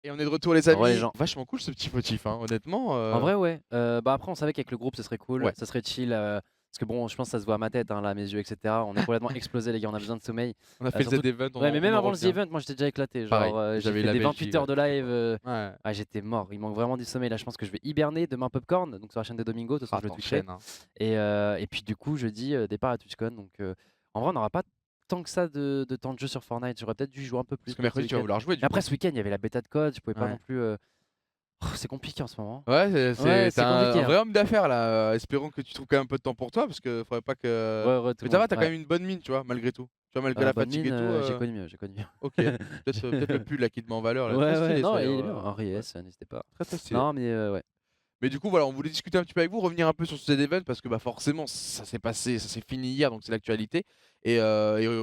Et on est de retour les Au revoir les amis. gens. Vachement cool ce petit motif, hein, honnêtement. En vrai, ouais. Bah, après, on savait qu'avec le groupe, ce serait cool, Ouais. ça serait chill, parce que bon, je pense que ça se voit à ma tête, hein, là, mes yeux et cetera. On est complètement explosés les gars, on a besoin de sommeil. On a fait le Surtout Z-Event, ouais, mais on même en avant le The revient. Event, moi j'étais déjà éclaté. Pareil, Genre, j'ai j'avais fait la des Belgique 28 là, heures de je sais live, quoi. Ouais. ah j'étais mort. Il manque vraiment du sommeil là, je pense que je vais hiberner. Demain Popcorn, donc sur la chaîne de Domingo, de toute façon Ah je le tu twitcherai. enchaînes, hein. Et puis du coup jeudi, départ à TwitchCon. Donc en vrai on n'aura pas tant que ça de temps de jeu sur Fortnite. J'aurais peut-être dû jouer un peu Parce plus que peut-être ce mercredi tu vas week-end. vouloir jouer Mais du après coup? ce week-end il y avait la bêta de code, je pouvais pas non Ouais. plus, c'est compliqué en ce moment. Ouais, Ouais, tu c'est un compliqué, hein. vrai homme d'affaires là, espérons que tu trouves quand même un peu de temps pour toi parce que faudrait pas que Tout mais le ça monde, va, tu as quand ouais. même une bonne mine, tu vois? Malgré tout. Tu vois? Malgré la Bonne fatigue mine, et tout, j'ai connu mieux, j'ai connu OK. mieux. Peut-être le pull là qui te met en valeur là, très Ouais, ouais, stylé ça non, il est d'ailleurs, bien, Henri ouais. S, n'hésitez pas. Très, très stylé. Non, mais ouais. Mais du coup voilà, on voulait discuter un petit peu avec vous, revenir un peu sur ce Z-Event parce que, bah, forcément ça s'est passé, ça s'est fini hier donc c'est l'actualité et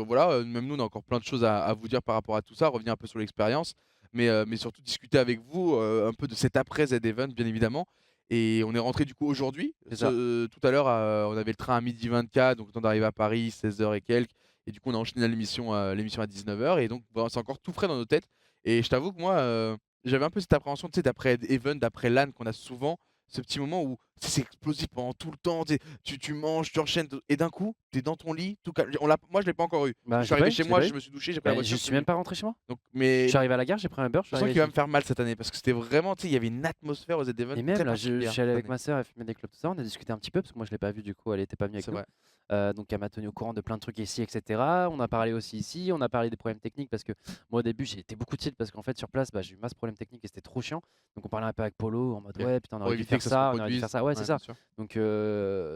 voilà, même nous on a encore plein de choses à vous dire par rapport à tout ça, revenir un peu sur l'expérience, mais surtout discuter avec vous, un peu de cet après Z-Event bien évidemment et on est rentré du coup aujourd'hui. C'est ça. Tout à l'heure, on avait le train à 12h24 donc le temps d'arriver à Paris, 16h et quelques et du coup on a enchaîné l'émission à 19h et donc voilà, c'est encore tout frais dans nos têtes et je t'avoue que moi, j'avais un peu cette appréhension, tu sais, d'après event, d'après LAN qu'on a souvent, ce petit moment où tu sais, c'est explosif pendant tout le temps, tu sais, tu manges, tu enchaînes et d'un coup, tu es dans ton lit, tout calme. Moi je l'ai pas encore eu. Bah, Je je suis l'ai pas arrivé eu, chez je l'ai moi, pas je eu. me suis douché, j'ai pris la Bah, je voiture, je suis suis même venu. pas rentré chez moi. Donc Je mais suis arrivé à la gare, j'ai pris un beurre, je suis je sens arrivé qu'il va ici. me faire mal cette année parce que c'était vraiment, tu sais, il y avait une atmosphère aux Z-Event Et très même là, je particulière suis allé cette avec année. ma sœur, elle fumait des clopes, tout ça, on a discuté un petit peu parce que moi je l'ai pas vue du coup, elle était pas venue avec C'est nous. vrai. Donc elle m'a tenu au courant de plein de trucs ici et cetera. On a parlé aussi ici, on a parlé des problèmes techniques parce que moi au début j'ai été beaucoup tilt parce qu'en fait sur place, bah, j'ai eu masse problèmes techniques et c'était trop chiant. Donc on parlait un peu avec Polo en mode OK. ouais putain on Pour aurait dû éviter faire que ça se ça, on aurait dû faire reproduise. ça. Ouais, c'est Ouais, ça. bien sûr.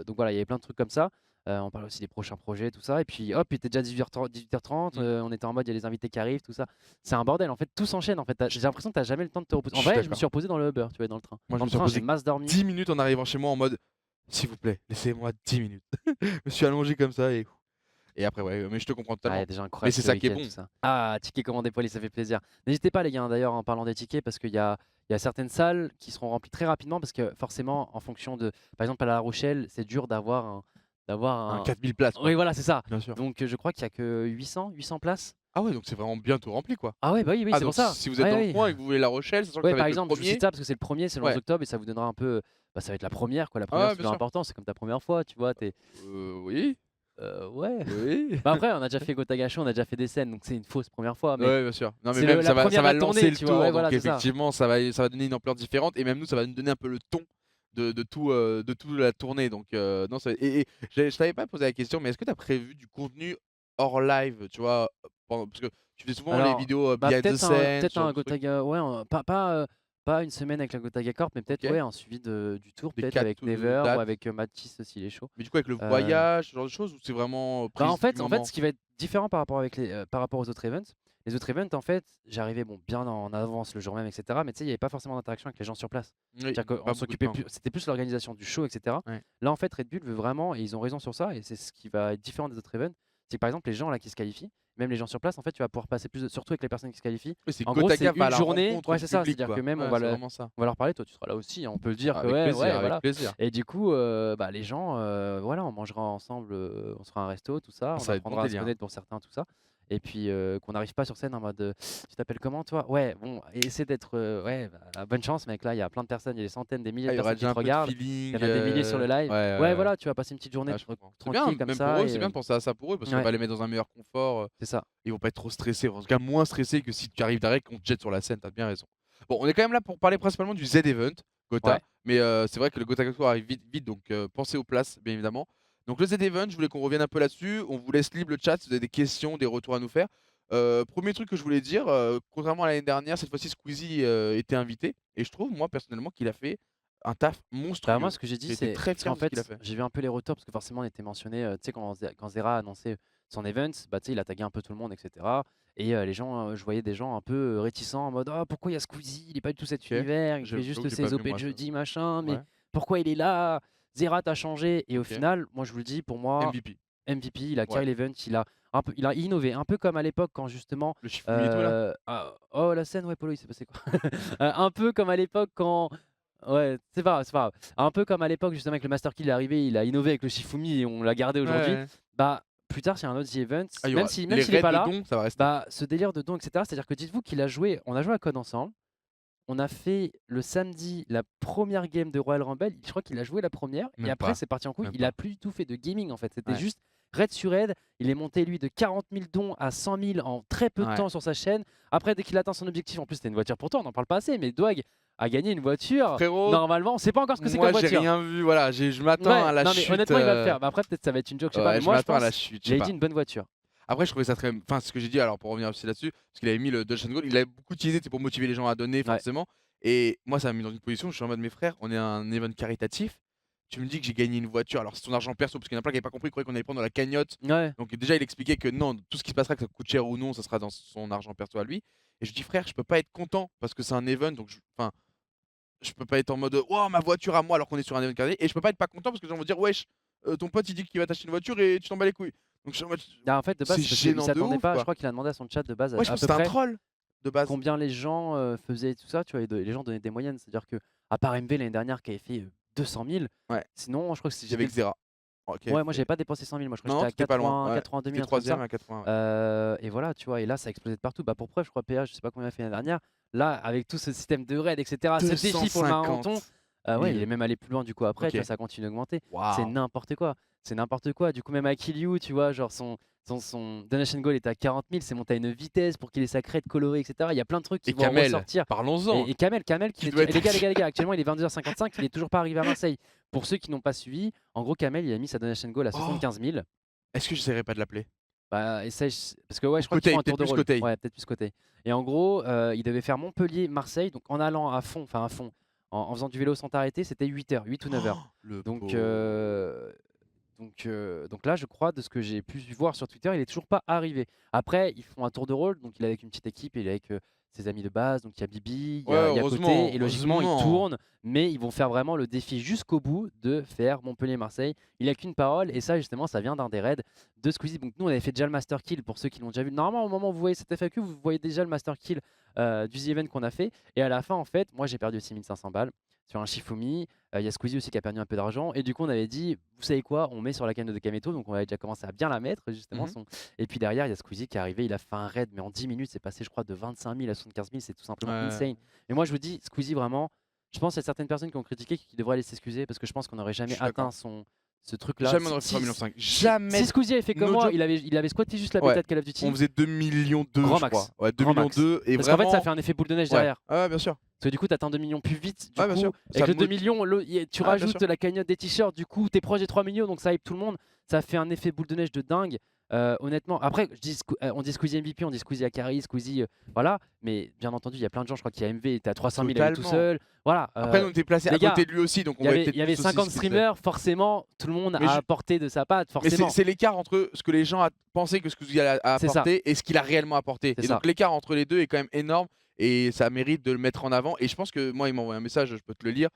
Donc voilà, il y avait plein de trucs comme ça. On parlait aussi des prochains projets, tout ça. Et puis hop, il était déjà 18h30, Mmh. on était en mode il y a les invités qui arrivent, tout ça. C'est un bordel en fait, tout s'enchaîne en fait. J'ai l'impression que t'as jamais le temps de te reposer. Je En suis vrai, je me suis d'accord. reposé dans le Uber, tu vois, dans le train. Moi je Dans me le suis train, j'ai reposé masse dormi. 10 minutes en arrivant chez moi en mode: «S'il vous plaît, laissez-moi 10 minutes». Je me suis allongé comme ça et après ouais, mais je te comprends Ah, il y totalement. a des gens Mais incroyables c'est ce ça qui est week-end, bon. tout ça. Ah, tickets commandés polis, ça fait plaisir. N'hésitez pas les gars, hein, d'ailleurs, en parlant des tickets, parce qu'il y a certaines salles qui seront remplies très rapidement, parce que forcément, en fonction de, par exemple à La Rochelle, c'est dur d'avoir Un un. 4000 places Oui, quoi. voilà, c'est ça. Bien sûr. Donc je crois qu'il y a que 800 places. Ah ouais, donc c'est vraiment bientôt rempli quoi. Ah ouais, bah oui, oui, Ah c'est pour donc ça. si vous êtes Ouais, dans le oui. coin et que vous voulez La Rochelle, sachant que Ouais, ça va par être le exemple, je vous cite premier. ça parce que c'est le premier, c'est le 11 Ouais. octobre et ça vous donnera un peu. Bah, ça va être la première, quoi. La Ah première, ouais, c'est bien toujours sûr. important, c'est comme ta première fois, tu vois. Oui, Ouais. oui. Bah après, on a déjà fait Gotaga, on a déjà fait des scènes, donc c'est une fausse première fois, mais Ouais, bien sûr. Non mais c'est même la ça première de va la lancer tournée, le tu vois. Ouais, tour donc voilà, c'est ça. effectivement ça va donner une ampleur différente et même nous ça va nous donner un peu le ton de toute la tournée donc non ça et je t'avais pas posé la question mais est-ce que tu as prévu du contenu hors live, tu vois? Pendant parce que tu fais souvent les Alors, vidéos, bah, behind the scenes, peut-être ce genre un de trucs. Gotaga, ouais, pas une semaine avec la Gotaga Corp, mais peut-être, OK. ouais, un suivi du tour, Les peut-être 4 avec Never ou dates. avec Mathis s'il est chaud. Mais du coup avec le Heu, voyage, ce genre de choses ou c'est vraiment, Bah, prise du en fait, moment? ce qui va être différent par rapport aux autres events, les autres events, en fait, j'arrivais, bon, bien en avance le jour même et cetera, mais tu sais, il y avait pas forcément d'interaction avec les gens sur place. Oui, C'est-à-dire qu'on pas beaucoup de s'occupait temps plus, quoi. c'était plus l'organisation du show et cetera. Ouais. Là, en fait, Red Bull veut vraiment, et ils ont raison sur ça, et c'est ce qui va être différent des autres events, c'est que, par exemple, les gens là qui se qualifient, même les gens sur place, en fait, tu vas pouvoir passer plus de, surtout avec les personnes qui se qualifient. Oui, c'est En gros, c'est Gotaga va à une la journée, rencontre ouais, du c'est ça, public c'est-à-dire que quoi. même Ouais, c'est vraiment ça. on va leur parler, toi tu seras là aussi, hein, on peut le dire que Avec ouais, plaisir, ouais, avec voilà. plaisir. Et du coup, bah, les gens, voilà, on mangera ensemble, on se fera un resto, tout ça, Ah on ça va être bon apprendra à se délire, hein. connaître pour certains, tout ça. Et puis qu'on n'arrive pas sur scène en mode tu t'appelles comment toi? Ouais, bon, essaie d'être ouais, bah, bonne chance, mec. Là, il y a plein de personnes, il y a des centaines, des milliers Ah, de il y aura personnes qui déjà te un peu de regardent. Il feeling, y en a des milliers sur le live. ouais, Ouais, ouais, ouais. voilà, tu vas passer une petite journée Ouais, je comprends. C'est bien, tranquille comme même pour ça. eux, c'est bien de penser à ça pour eux parce que ça Ouais, va les mettre dans un meilleur confort, c'est ça. ils vont pas être trop stressés, en tout cas moins stressés que si tu arrives direct qu'on te jette sur la scène, tu as bien raison. Bon, on est quand même là pour parler principalement du Z-Event, Gotha, Ouais. mais c'est vrai que le Gotha Expo arrive vite, vite donc pensez aux places, bien évidemment. Donc le Z-Event, je voulais qu'on revienne un peu là-dessus, on vous laisse libre le chat si vous avez des questions, des retours à nous faire. 1er truc que je voulais dire, contrairement à l'année dernière, cette fois-ci Squeezie, était invité et je trouve moi personnellement qu'il a fait un taf Bah, moi, monstrueux. ce que j'ai dit, J'ai été c'est très parce fier qu'en de ce qu'il a fait, fait. j'ai vu un peu les retours parce que forcément, on était mentionné, tu sais, quand Zera a annoncé son event, bah, tu sais, il a tagué un peu tout le monde et cetera. Et les gens, je voyais des gens un peu, réticents en mode: «Oh, pourquoi il y a Squeezie? Il est pas du tout cet OK, univers, il fait j'avoue juste que j'ai pas ses vu OP de moi ça. jeudi, machin, mais Ouais, pourquoi il est là? Zera, tu changé». Et au OK. final, moi, je vous le dis, pour moi, MVP. MVP, il a Ouais. carry l'event, il a innové, un peu comme à l'époque quand justement, Le Shifumi et tout là? oh la scène, ouais, Polo, il s'est passé quoi? Un peu comme à l'époque quand ouais, c'est pas grave, c'est pas grave. Un peu comme à l'époque justement avec le Master Key, il est arrivé, il a innové avec le Shifumi et on l'a gardé Ouais, aujourd'hui. ouais. Bah, plus tard, s'il y a un autre The Event, Ah, il y même aura si même les s'il est raids pas de là, dons, ça va rester. bah, ce délire de don et cetera, c'est-à-dire que dites-vous qu'il a joué on a joué à Code ensemble. on a fait le samedi la première game de Royal Rumble. Je crois qu'il a joué la première et Même après pas, c'est parti en couille. même Il a pas. plus du tout fait de gaming en fait. C'était Ouais. juste raid sur raid. Il est monté lui de 40 000 dons à 100 000 en très peu de Ouais. temps sur sa chaîne. Après dès qu'il atteint son objectif, en plus c'était une voiture pour toi, on n'en parle pas assez, mais Dwag a gagné une voiture. Frérot, Normalement, on sait pas encore ce que c'est comme moi j'ai voiture. rien vu, voilà, je m'attends Ouais, à la non mais chute. honnêtement il va le faire. Bah, après peut-être ça va être une joke, je sais pas. Ouais, Mais je moi je m'attends à la pense chute, je il sais a pas. dit une bonne voiture. Après, je trouvais ça très. Enfin, ce que j'ai dit, alors pour revenir aussi là-dessus, parce qu'il avait mis le Dodge and Gold, il avait beaucoup utilisé c'est pour motiver les gens à donner, Ouais. forcément. Et moi, ça m'a mis dans une position, je suis en mode, mes frères, on est un event caritatif. Tu me dis que j'ai gagné une voiture, alors c'est ton argent perso, parce qu'il y en a plein qui n'avaient pas compris, ils croyaient qu'on allait prendre dans la cagnotte. Ouais. Donc, déjà, il expliquait que non, tout ce qui se passera, que ça coûte cher ou non, ça sera dans son argent perso à lui. Et je dis, frère, je peux pas être content parce que c'est un event, donc enfin, je peux pas être en mode, oh, ma voiture à moi, alors qu'on est sur un event caritatif. Et je peux pas être pas content parce que les gens vont dire, wesh, ton pote il dit qu'il va t'acheter une voiture et tu t'en bats les couilles. Donc, je suis en mode, Ah, en fait de base c'est c'est parce qu'il gênant de s'attendait ouf, pas. Je quoi. crois qu'il a demandé à son chat de base Ouais, je à pense que peu c'était un près troll de base. combien les gens faisaient tout ça, tu vois, et les gens donnaient des moyennes. C'est-à-dire que à part MV l'année dernière qui avait fait 200 000, Ouais. sinon je crois que Il y avait Xera. OK, ouais, moi j'avais pas dépensé 100 000, moi je crois que non, j'étais t'étais à pas loin. 80, Ouais. 82 T'étais 000, un truc comme 3ème ça. à 80, ouais. Et voilà, tu vois, et là ça a explosé de partout. Bah pour preuve, je crois PH, je sais pas combien il a fait l'année dernière. Là, avec tout ce système de raid, etc., ce défi pour le marathon, 250 ouais, il 000. est même allé plus loin du coup après, tu vois, OK. ça continue d'augmenter. C'est Waouh! n'importe quoi. C'est n'importe quoi. Du coup, même à Kill You, tu vois, genre son donation goal était à 40 000, c'est monté à une vitesse pour qu'il ait sa crête colorée, etc. Il y a plein de trucs qui Et vont Kamel, ressortir. parlons-en. Et Kamel qui Qui fait doit être les gars, actuellement il est 22h55, il est toujours pas arrivé à Marseille. Pour ceux qui n'ont pas suivi, en gros Kamel il a mis sa donation goal à Oh! 75 000. Est-ce que j'essaierai pas de l'appeler? Bah essaye, parce que ouais, Ou je crois qu'ils Kotei, font un tour peut-être de plus rôle. Kotei. Ouais, peut-être plus côté. Et en gros, il devait faire Montpellier-Marseille, donc en allant à fond, enfin à fond, en faisant du vélo sans t'arrêter, c'était 8 heures, 8 ou 9 heures. Oh, le Donc, pauvre. donc là, je crois, de ce que j'ai pu voir sur Twitter, il est toujours pas arrivé. Après, ils font un tour de rôle, donc il est avec une petite équipe, il est avec ses amis de base, donc il y a Bibi, Ouais, il y a Côté, heureusement, et logiquement, ils heureusement. tournent, mais ils vont faire vraiment le défi jusqu'au bout de faire Montpellier-Marseille. Il a qu'une parole, et ça, justement, ça vient d'un des raids de Squeezie. Donc nous, on avait fait déjà le Master Kill, pour ceux qui l'ont déjà vu. Normalement, au moment où vous voyez cette FAQ, vous voyez déjà le Master Kill du The Event qu'on a fait. Et à la fin, en fait, moi, j'ai perdu 6500 balles sur un Shifumi. Il y a Squeezie aussi qui a perdu un peu d'argent. Et du coup, on avait dit, vous savez quoi, on met sur la canne de Kameto. Donc on avait déjà commencé à bien la mettre, justement. Et puis derrière, il y a Squeezie qui est arrivé. Il a fait un raid, mais en 10 minutes, c'est passé, je crois, de 25 000 à 75 000. C'est tout simplement insane. Et moi, je vous dis, Squeezie, vraiment, je pense qu'il y a certaines personnes qui ont critiqué qui devraient aller s'excuser parce que je pense qu'on n'aurait jamais atteint ce truc-là. Jamais on aurait fait 3,5 millions. Jamais. Si Squeezie avait fait comme No moi, joke. il avait squatté juste la Ouais. bêta de Call of Duty. On faisait 2 millions 2, Grand je max. crois. Ouais, 2 Grand millions max. 2. Et Parce vraiment. qu'en fait, ça fait un effet boule de neige Ouais. derrière. Ah ouais, bien sûr. Parce que du coup, tu atteins 2 millions plus vite. Du Ouais, bien coup, sûr. avec Ça le 2 mot- millions, tu Ah, bien rajoutes sûr. la cagnotte des t-shirts. Du coup, tu es proche des 3 millions, donc ça hype tout le monde. Ça fait un effet boule de neige de dingue. Honnêtement, après, on dit Squeezie MVP, on dit Squeezie Akari, Squeezie, voilà. Mais bien entendu, il y a plein de gens, je crois qu'il y a MV, il était à 300 000 à lui tout Totalement. seul. Voilà. Après, nous, on était placés à les gars, côté de lui aussi, donc on il voyait y peut-être avait plus aussi 50 ce qu'il faisait. streamers, forcément, tout le monde Mais a je- apporté de sa patte, Mais forcément. c'est l'écart entre ce que les gens pensaient que Squeezie a C'est ça. apporté et ce qu'il a réellement apporté. C'est Et ça. donc l'écart entre les deux est quand même énorme et ça mérite de le mettre en avant. Et je pense que moi, il m'a envoyé un message, je peux te le lire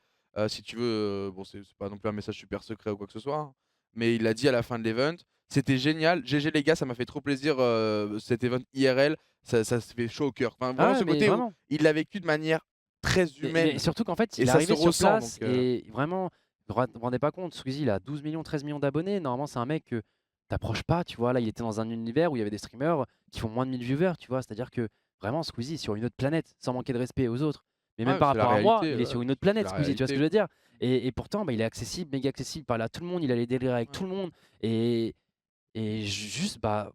si tu veux. Bon, c'est pas non plus un message super secret ou quoi que ce soit, hein. Mais il a dit à la fin de l'event, c'était génial. GG les gars, ça m'a fait trop plaisir cet event IRL. Ça se fait chaud au cœur. Enfin, vraiment Ah, ce mais côté où vraiment. il l'a vécu de manière très humaine. Mais surtout qu'en fait, Et il est ça arrivé se sur ressent, place donc, et vraiment, vous vous rendez pas compte, Squeezie, il a 12 millions, 13 millions d'abonnés. Normalement, c'est un mec que t'approches pas, tu vois. Là, il était dans un univers où il y avait des streamers qui font moins de 1000 viewers, tu vois. C'est-à-dire que vraiment, Squeezie est sur une autre planète, sans manquer de respect aux autres. Mais même Ouais, par c'est la rapport à moi, réalité, il est ouais, sur une autre c'est planète, la Squeezie, tu vois ce que je veux dire. Et pourtant, bah, il est accessible, méga accessible, il parle à tout le monde, il a les délires avec Ouais. tout le monde. Et juste, bah,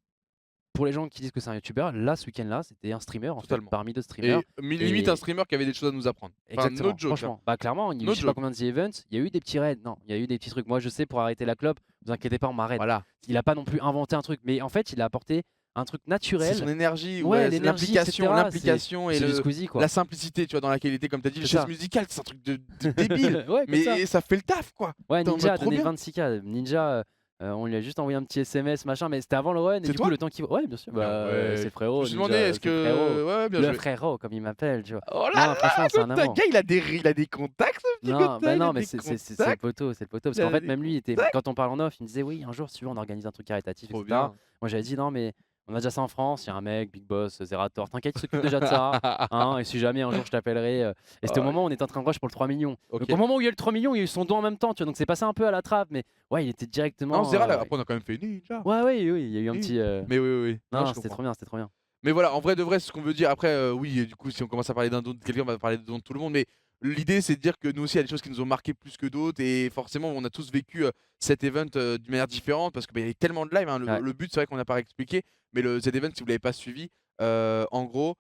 pour les gens qui disent que c'est un youtubeur, là, ce week-end-là, c'était un streamer, en fait, Totalement. parmi d'autres streamers. Et limite Et- un streamer qui avait des choses à nous apprendre. Enfin, Exactement, no joke, hein. franchement. Bah clairement, No je sais pas joke. combien de The Events, il y a eu des petits raids, non, il y a eu des petits trucs. Moi je sais pour arrêter la clope, vous inquiétez pas, on m'arrête. Voilà. Il a pas non plus inventé un truc, mais en fait il a apporté un truc C'est naturel. son énergie, Ouais, c'est l'énergie, l'implication et C'est du Squeezie quoi. la simplicité, tu vois, dans laquelle il était, comme tu as dit, le C'est ça. chaise musicale, c'est un truc de débile. Ouais, comme ça. Mais ça fait le taf, quoi. Ouais, T'es en Ninja a mode trop donné bien. 26K. Ninja, on lui a juste envoyé un petit SMS, machin, mais c'était avant le run. Et C'est du coup, toi le temps qu'il. Ouais, bien sûr. Bah, Ouais. c'est Je frérot. me suis Ninja, demandé, est-ce c'est frérot. que. Ouais, bien Le joué. frérot, comme il m'appelle, tu vois. Oh là Non, là, franchement, c'est un ta amour. gars, il a des contacts, ce petit Non, Gotha, bah il a non, mais des c'est le contacts. poteau, c'est le poteau. Parce Il a qu'en fait, des même lui, contacts. quand on parle en off, il me disait oui, un jour, si tu veux, on organise un truc caritatif, Trop etc. bien. Moi, j'avais dit non, mais on a déjà ça en France. Il y a un mec, Big Boss, Zerator, t'inquiète, il s'occupe déjà de ça. Hein, et si jamais un jour je t'appellerai. Et c'était au moment où on était en train de rush pour le 3 millions. Ok. Donc au moment où il y a eu le 3 millions, il y a eu son don en même temps, tu vois. Donc c'est passé un peu à la trappe, mais ouais, il était directement. Non, Zera, là, après, on a quand même fait Ninja. Ouais, oui, il y a eu un Oui. petit. Mais oui. Non, je c'était comprends. trop bien, c'était trop bien. Mais voilà, en vrai de vrai, c'est ce qu'on veut dire. Après, oui, du coup, si on commence à parler d'un don de quelqu'un, on va parler de don de tout le monde. Mais l'idée, c'est de dire que nous aussi, il y a des choses qui nous ont marqué plus que d'autres. Et forcément, on a tous vécu cet event d'une manière différente parce qu'il y avait tellement de live. Hein. Ouais. Le but, c'est vrai qu'on n'a pas expliqué. Mais cet event, si vous ne l'avez pas suivi, en gros,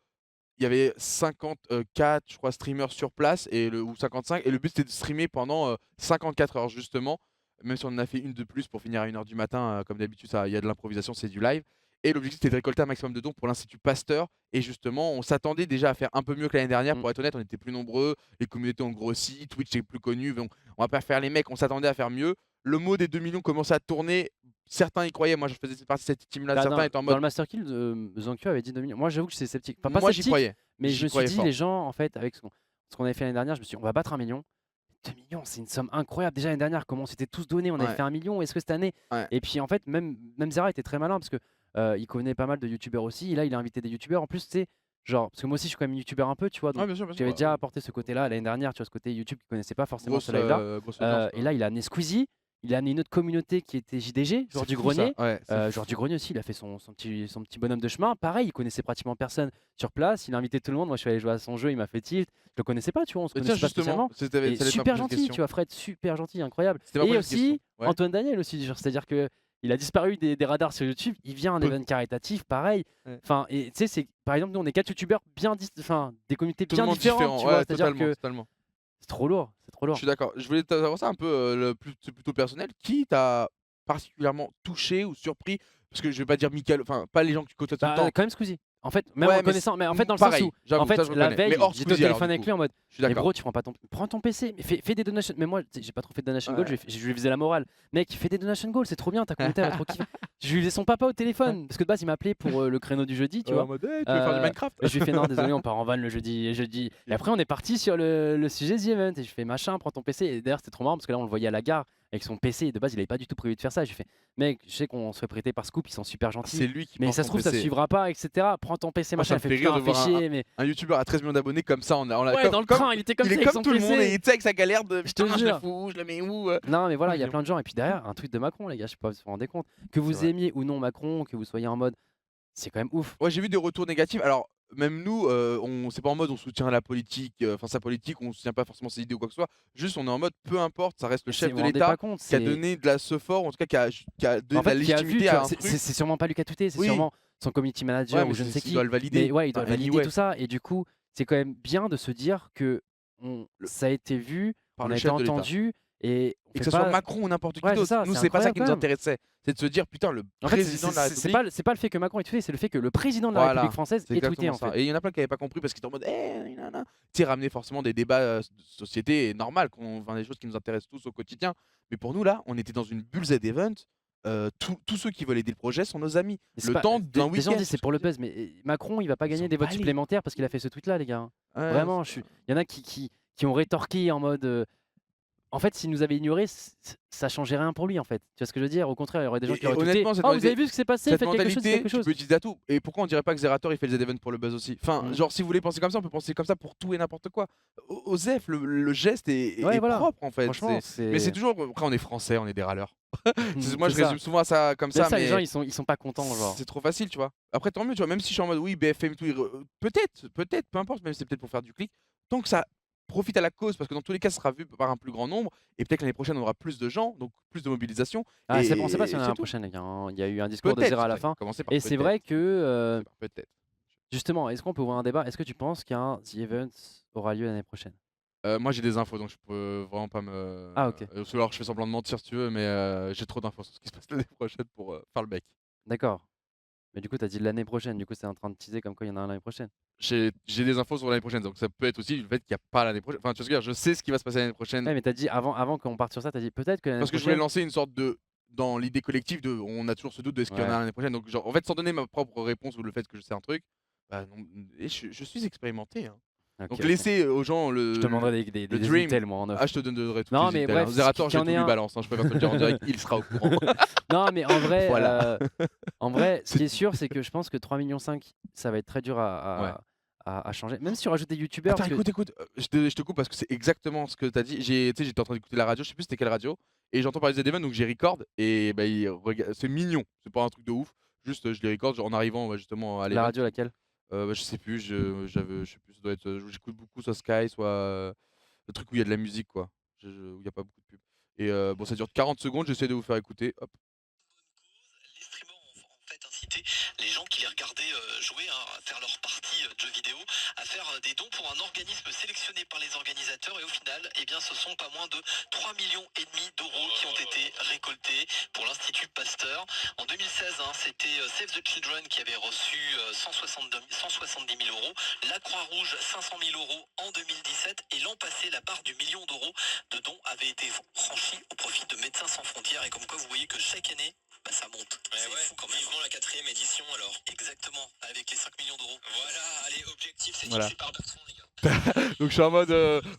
il y avait 54, je crois, streamers sur place ou 55. Et le but, c'était de streamer pendant 54 heures, justement. Même si on en a fait une de plus pour finir à 1 h du matin, comme d'habitude, il y a de l'improvisation, c'est du live. Et l'objectif, c'était de récolter un maximum de dons pour l'Institut Pasteur. Et justement, on s'attendait déjà à faire un peu mieux que l'année dernière. Mmh. Pour être honnête, on était plus nombreux, les communautés ont grossi, Twitch est plus connu. Donc, on va pas faire les mecs, on s'attendait à faire mieux. Le mot des 2 millions commençait à tourner. Certains y croyaient, moi je faisais partie de cette team-là. Bah, Certains étaient en dans mode. le Master Kill, Zancu avait dit 2 millions. Moi, j'avoue que j'étais sceptique. Enfin, pas Moi, j'y sceptique, croyais. mais je J'y me suis croyais dit, fort. les gens, en fait, avec ce qu'on avait fait l'année dernière, je me suis dit, on va battre 1 million. 2 millions, c'est une somme incroyable. Déjà l'année dernière, comment on s'était tous donnés, on avait Ouais. fait 1 million. Est-ce que cette année Ouais. Et puis en fait, même Zera était très malin parce que il connaît pas mal de youtubeurs aussi. Et là, il a invité des youtubeurs. En plus, tu sais, genre, parce que moi aussi, je suis quand même youtubeur un peu, tu vois. Donc, Ouais, bien sûr, bien sûr. j'avais déjà apporté ce côté-là l'année dernière, tu vois, ce côté YouTube qui connaissait pas forcément Grosse, ce live-là. grosse audience, Et là, il a amené Squeezie. Il a amené une autre communauté qui était JDG, joueur du fou ça. grenier. Ouais, c'est Joueur fou. du grenier aussi, il a fait son petit bonhomme de chemin. Pareil, il connaissait pratiquement personne sur place. Il a invité tout le monde. Moi, je suis allé jouer à son jeu, il m'a fait tilt. Je le connaissais pas, tu vois, on se Et tiens, connaissait pas justement, spécialement. Et ça allait être ma super prochaine gentil, question. tu vois, Fred, super gentil, incroyable. C'était ma Et prochaine question. aussi, Ouais. Antoine Daniel aussi, genre, c'est-à-dire que il a disparu des radars sur YouTube. Il vient à un Peu. événement caritatif, pareil. Ouais. Enfin, et tu sais, c'est par exemple, nous, on est 4 youtubeurs bien, enfin, des communautés bien Totalement différentes, différent. tu Ouais, vois. C'est-à-dire totalement, que totalement. c'est trop lourd, c'est trop Je lourd. suis d'accord. Je voulais savoir ça un peu, c'est plutôt personnel. Qui t'a particulièrement touché ou surpris? Parce que je vais pas dire Mickaël, enfin, pas les gens que tu côtoies tout le Bah, temps. quand même Squeezie. En fait, même Ouais, en mais connaissant, mais en fait, dans le sens pareil, où, j'avoue, en fait, ça je la reconnais. Mais veille, hors j'étais au Squeezie alors, téléphone du avec coup. lui en mode, Je suis mais d'accord. gros, tu prends ton PC, mais fais des donations. Mais moi, tu sais, j'ai pas trop fait de donation goal, Ouais. je lui faisais la morale. Mec, fais des donation goals, c'est trop bien, ta communauté elle va trop kiffer. Je lui faisais son papa au téléphone, parce que de base, il m'appelait pour le créneau du jeudi, tu vois. En mode: «Hey, tu veux faire du Minecraft?» Et je lui fais non, désolé, on part en van le jeudi. Et après, on est parti sur le sujet The Event. Et je fais machin, prends ton PC. Et d'ailleurs, c'était trop marrant parce que là, on le voyait à la gare avec son PC. Et de base, il avait pas du tout prévu de faire ça. Je lui fais, mec, je sais qu'on se fait prêter par Scoop, ils sont super gentils. C'est lui qui Mais prend ça son se trouve, ça PC. suivra pas, etc. Prends ton PC, Moi, ça machin. me Elle fait fait rire de putain, voir fais chier, mais. un youtubeur à 13 millions d'abonnés comme ça, Ouais, comme dans le train, il était comme il ça est avec comme son tout le monde et PC. tu sais avec sa galère de Je te putain, je jure. le fous où? Je le mets où? Non, mais voilà, il y a Mignon. plein de gens. Et puis derrière, un tweet de Macron, les gars, je sais pas si vous vous rendez compte. Que vous C'est vrai. aimiez ou non Macron, que vous soyez en mode, c'est quand même ouf. Ouais, j'ai vu des retours négatifs. Alors, même nous, c'est pas en mode on soutient la politique, enfin sa politique, on soutient pas forcément ses idées ou quoi que ce soit. Juste, on est en mode peu importe, ça reste le chef Vous de vous rendez l'État pas compte, qui a c'est. donné de la sephore, en tout cas qui a donné En de la fait, qui a vu, légitimité tu à vois, un truc. c'est sûrement pas lui qui a tweeté, c'est Oui. sûrement son community manager Ouais, ou mais je ne sais il qui. doit le valider. Mais ouais, il doit Enfin, valider anyway, tout ça. Et du coup, c'est quand même bien de se dire que Le ça a été vu, par on le a été chef de l'État. entendu et on Et que fait ce soit pas. Macron ou n'importe qui Ouais, c'est d'autre. ça, Nous, c'est c'est pas ça incroyable qui nous quand même. intéressait. C'est de se dire putain, le En fait, président de la c'est République. pas le fait que Macron ait tweeté, c'est le fait que le président de la Voilà, République française c'est ait tweeté exactement en ça. fait. Et il y en a plein qui avaient pas compris parce qu'ils étaient en mode nanana. Tu sais, ramener forcément des débats de société, normal, enfin, des choses qui nous intéressent tous au quotidien. Mais pour nous, là, on était dans une bulle Z-Event. Tous ceux qui veulent aider le projet sont nos amis. Mais c'est Le pas- temps des d'un gens week-end. disent c'est pour le buzz, mais Macron il va pas Ils gagner s'en des votes bat les- supplémentaires parce qu'il a fait ce tweet là, les gars. Ouais, Vraiment, il y en a qui ont rétorqué en mode. En fait, s'il nous avait ignoré, ça changeait rien pour lui en fait. Tu vois ce que je veux dire? Au contraire, il y aurait des gens qui Et auraient tweeté. honnêtement, cette Oh, vous avez vu ce qui s'est passé? cette Faites quelque chose, mentalité, quelque tu chose. peux utiliser à tout. Et pourquoi on dirait pas que Zerator il fait le Z-Event pour le buzz aussi? Enfin, Mm. genre, si vous voulez penser comme ça, on peut penser comme ça pour tout et n'importe quoi. Osef, le geste est Ouais, voilà. propre en fait. Franchement, Mais c'est toujours. Après, on est français, on est des râleurs. Moi, je C'est ça. résume souvent à ça comme C'est ça, ça, mais les gens ils sont pas contents, genre. c'est trop facile, tu vois. Après, tant mieux, tu vois. Même si je suis en mode oui, BFM, tout, peut-être, peu importe, même si c'est peut-être pour faire du clic. Tant que ça profite à la cause, parce que dans tous les cas, ça sera vu par un plus grand nombre. Et peut-être que l'année prochaine, on aura plus de gens, donc plus de mobilisation. Ah, Et on sait pas si on a c'est la tout. prochaine, les gars, hein. Il y a eu un discours de Peut-être. Zera à la fin. Commencer par Et c'est peut-être. vrai que, Peut-être. justement, est-ce qu'on peut ouvrir un débat? Est-ce que tu penses qu'un The Event aura lieu l'année prochaine? Moi j'ai des infos donc je peux vraiment pas me. Ah, ok. Alors je fais semblant de mentir si tu veux, mais j'ai trop d'infos sur ce qui se passe l'année prochaine pour faire le mec. D'accord. Mais du coup, tu as dit l'année prochaine. Du coup, c'est en train de teaser comme quoi il y en a un l'année prochaine. J'ai des infos sur l'année prochaine, donc ça peut être aussi le fait qu'il n'y a pas l'année prochaine. Enfin, tu vois ce que je veux dire, je sais ce qui va se passer l'année prochaine. Ouais, mais t'as dit avant qu'on parte sur ça, t'as dit peut-être que l'année Parce que je voulais prochaine. lancer une sorte de. Dans l'idée collective de. On a toujours ce doute de ce qu'il y en Ouais. a l'année prochaine. Donc, genre, en fait, sans donner ma propre réponse ou le fait que je sais un truc, bah, non, et je suis expérimenté. Hein. Ok, Donc, ok. laissez aux gens Je te demanderai des dream. intels, moi, en off. Ah, je te donnerai tout. Non, mais bref, Zerator, qu'il y j'ai en tout ait lui un. balance. Hein, je préfère te le dire en direct, il sera au courant. Non, mais en vrai, Voilà. ce qui est sûr, c'est que je pense que 3,5 millions, ça va être très dur à changer. Même si tu rajoutes des youtubeurs. Attends, parce que- écoute, je te coupe parce que c'est exactement ce que tu as dit. Tu sais, j'étais en train d'écouter la radio, je sais plus c'était quelle radio, et j'entends parler de Z-Event, donc j'ai record, et bah, c'est mignon, c'est pas un truc de ouf. Juste, je les record genre en arrivant, ouais, justement à La l'event. radio laquelle? Bah, je sais plus, je sais plus, ça doit être, j'écoute beaucoup soit Sky, soit, le truc où il y a de la musique quoi, où il y a pas beaucoup de pub et bon ça dure 40 secondes, j'essaie de vous faire écouter, hop. Les streamers ont en fait incité les gens qui les regardaient jouer à faire leur partie de jeux vidéo, à faire des dons pour un organisme sélectionné par les organisateurs et au final, eh bien, ce sont pas moins de 3,5 millions d'euros qui ont été récoltés pour l'Institut Pasteur. En 2016, c'était Save the Children qui avait reçu 170 000 euros, la Croix-Rouge 500 000 euros en 2017 et l'an passé, la barre du million d'euros de dons avait été franchie au profit de Médecins sans frontières et comme quoi vous voyez que chaque année, bah, ça monte. C'est fou quand même. Vivement la 4e édition alors. Exactement, avec les 5 millions d'euros. Voilà, allez, objectif c'est Voilà. fixé par Bertrand les gars. Donc je suis en mode,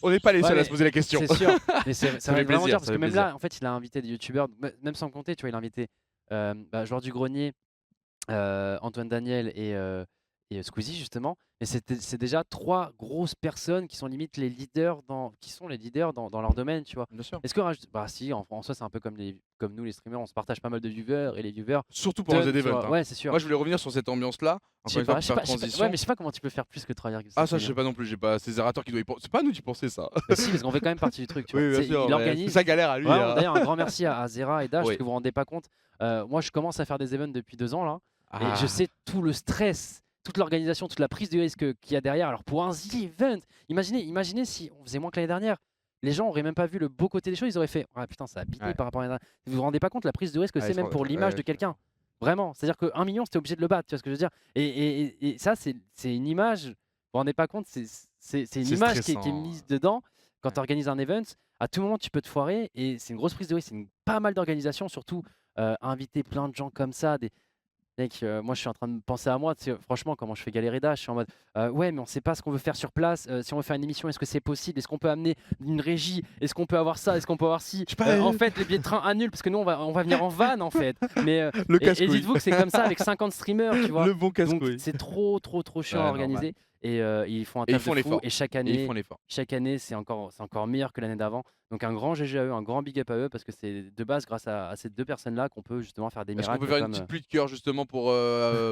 on n'est pas les Ouais, seuls à mais se poser la question. C'est sûr, mais ça Ça veut fait vraiment plaisir, dire ça parce que fait même plaisir. là, en fait, il a invité des youtubeurs, même sans compter, tu vois, il a invité Joueur du Grenier, Antoine Daniel et Squeezie justement. Mais c'est déjà 3 grosses personnes qui sont limite les leaders dans leur domaine, tu vois. Bien sûr. Est-ce que bah si, en soi c'est un peu comme nous les streamers, on se partage pas mal de viewers et les viewers Surtout pendant donnent, The tu Event, vois. hein. Ouais, c'est sûr. Moi je voulais revenir sur cette ambiance-là, Je encore sais une fois pas, pour faire ouais, transition. mais je sais pas comment tu peux faire plus que 3,7 Ah ça je millions. sais pas non plus, j'ai pas c'est Zerator qui doit y penser. C'est pas à nous d'y penser ça. Bah si, parce qu'on fait quand même partie du truc, tu vois. Oui bien C'est- sûr, il mais organise. c'est sa galère à lui, Vraiment, hein. d'ailleurs, un grand merci à Zera et Dash, parce Oui. que vous vous rendez pas compte. Moi, je commence à faire des events depuis 2 ans là, et je Ah. sais tout le stress, toute l'organisation, toute la prise de risque qu'il y a derrière. Alors pour un event, imaginez si on faisait moins que l'année dernière. Les gens auraient même pas vu le beau côté des choses, ils auraient fait ah putain ça a bidé Ouais. par rapport à l'année dernière. Vous vous rendez pas compte la prise de risque que Ouais, c'est je même crois pour l'image ouais, de quelqu'un. Vraiment, c'est-à-dire que 1 million, c'était obligé de le battre, tu vois ce que je veux dire. Et ça, c'est une image, vous vous rendez pas compte, c'est une C'est image qui est stressant, mise dedans quand ouais. tu organises un event. À tout moment, tu peux te foirer et c'est une grosse prise de risque, c'est pas mal d'organisation, surtout inviter plein de gens comme ça. Mec, moi je suis en train de penser à moi, tu sais, franchement, comment je fais galérer Dash, je suis en mode ouais, mais on sait pas ce qu'on veut faire sur place. Si on veut faire une émission, est-ce que c'est possible? Est-ce qu'on peut amener une régie? Est-ce qu'on peut avoir ça? Est-ce qu'on peut avoir ci? Je sais pas, En fait, les billets de train annulent parce que nous on va venir en van en fait. Mais le et casse-couille. dites-vous que c'est comme ça avec 50 streamers, tu vois. Le bon Donc casse-couille. c'est trop chiant Ouais, à normal. organiser. Et ils font un Et ils taf font de fou. l'effort. Et chaque Et ils année, font l'effort. c'est encore meilleur que l'année d'avant. Donc un grand GG à eux, un grand big up à eux parce que c'est de base grâce à ces 2 personnes-là qu'on peut justement faire des Est-ce qu'on miracles peut faire une comme. petite pluie de cœur justement pour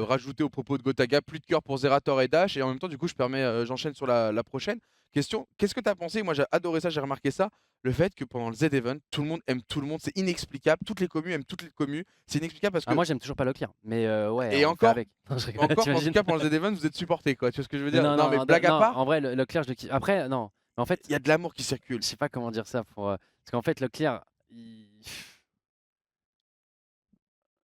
rajouter au propos de Gotaga, pluie de cœur pour Zerator et Dash et en même temps du coup je permets, j'enchaîne sur la prochaine question. Qu'est-ce que tu as pensé? Moi j'ai adoré ça, j'ai remarqué ça, le fait que pendant le Z-Event, tout le monde aime tout le monde, c'est inexplicable, toutes les communes aiment toutes les communes, c'est inexplicable parce que Ah moi j'aime toujours pas le clear, mais ouais, et on fait encore avec. Non, je rigole, encore en tout t'imagines? cas pendant le Z-Event, vous êtes supportés quoi, tu vois ce que je veux Mais dire? Non mais non, blague à non, part, en vrai le clear je le kiffe. Après non, mais en fait, il y a de l'amour qui circule. je sais pas comment dire ça pour parce qu'en fait le clear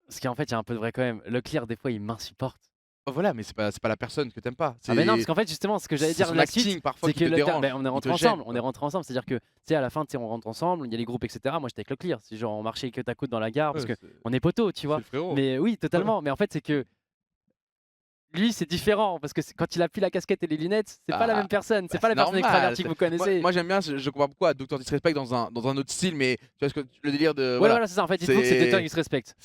parce qu'en fait il y a un peu de vrai quand même. Le clear des fois il m'insupporte. Voilà, mais c'est pas la personne que t'aimes pas, Ah mais non, parce c'est qu'en fait justement ce que j'allais dire son la suite, acting parfois c'est qui que te le dérange, on est il rentrés te gêne, ensemble, quoi. c'est-à-dire que tu sais à la fin tu sais on rentre ensemble, il y a les groupes etc. Moi j'étais avec le clear, c'est genre on marchait côte à côte dans la gare parce Ouais, que on est potos, tu c'est vois. le frérot. Mais oui, totalement, mais en fait c'est que lui, c'est différent parce que quand il a plus la casquette et les lunettes, c'est pas la Ah, même personne, c'est bah, pas c'est la personne normal, extravertie que c'est vous moi connaissez. moi j'aime bien, je compare beaucoup à Dr Disrespect dans un autre style, mais tu vois ce que le délire de Ouais, voilà, voilà, c'est ça. En fait, dites-vous que c'est des c'est gens qui se respectent.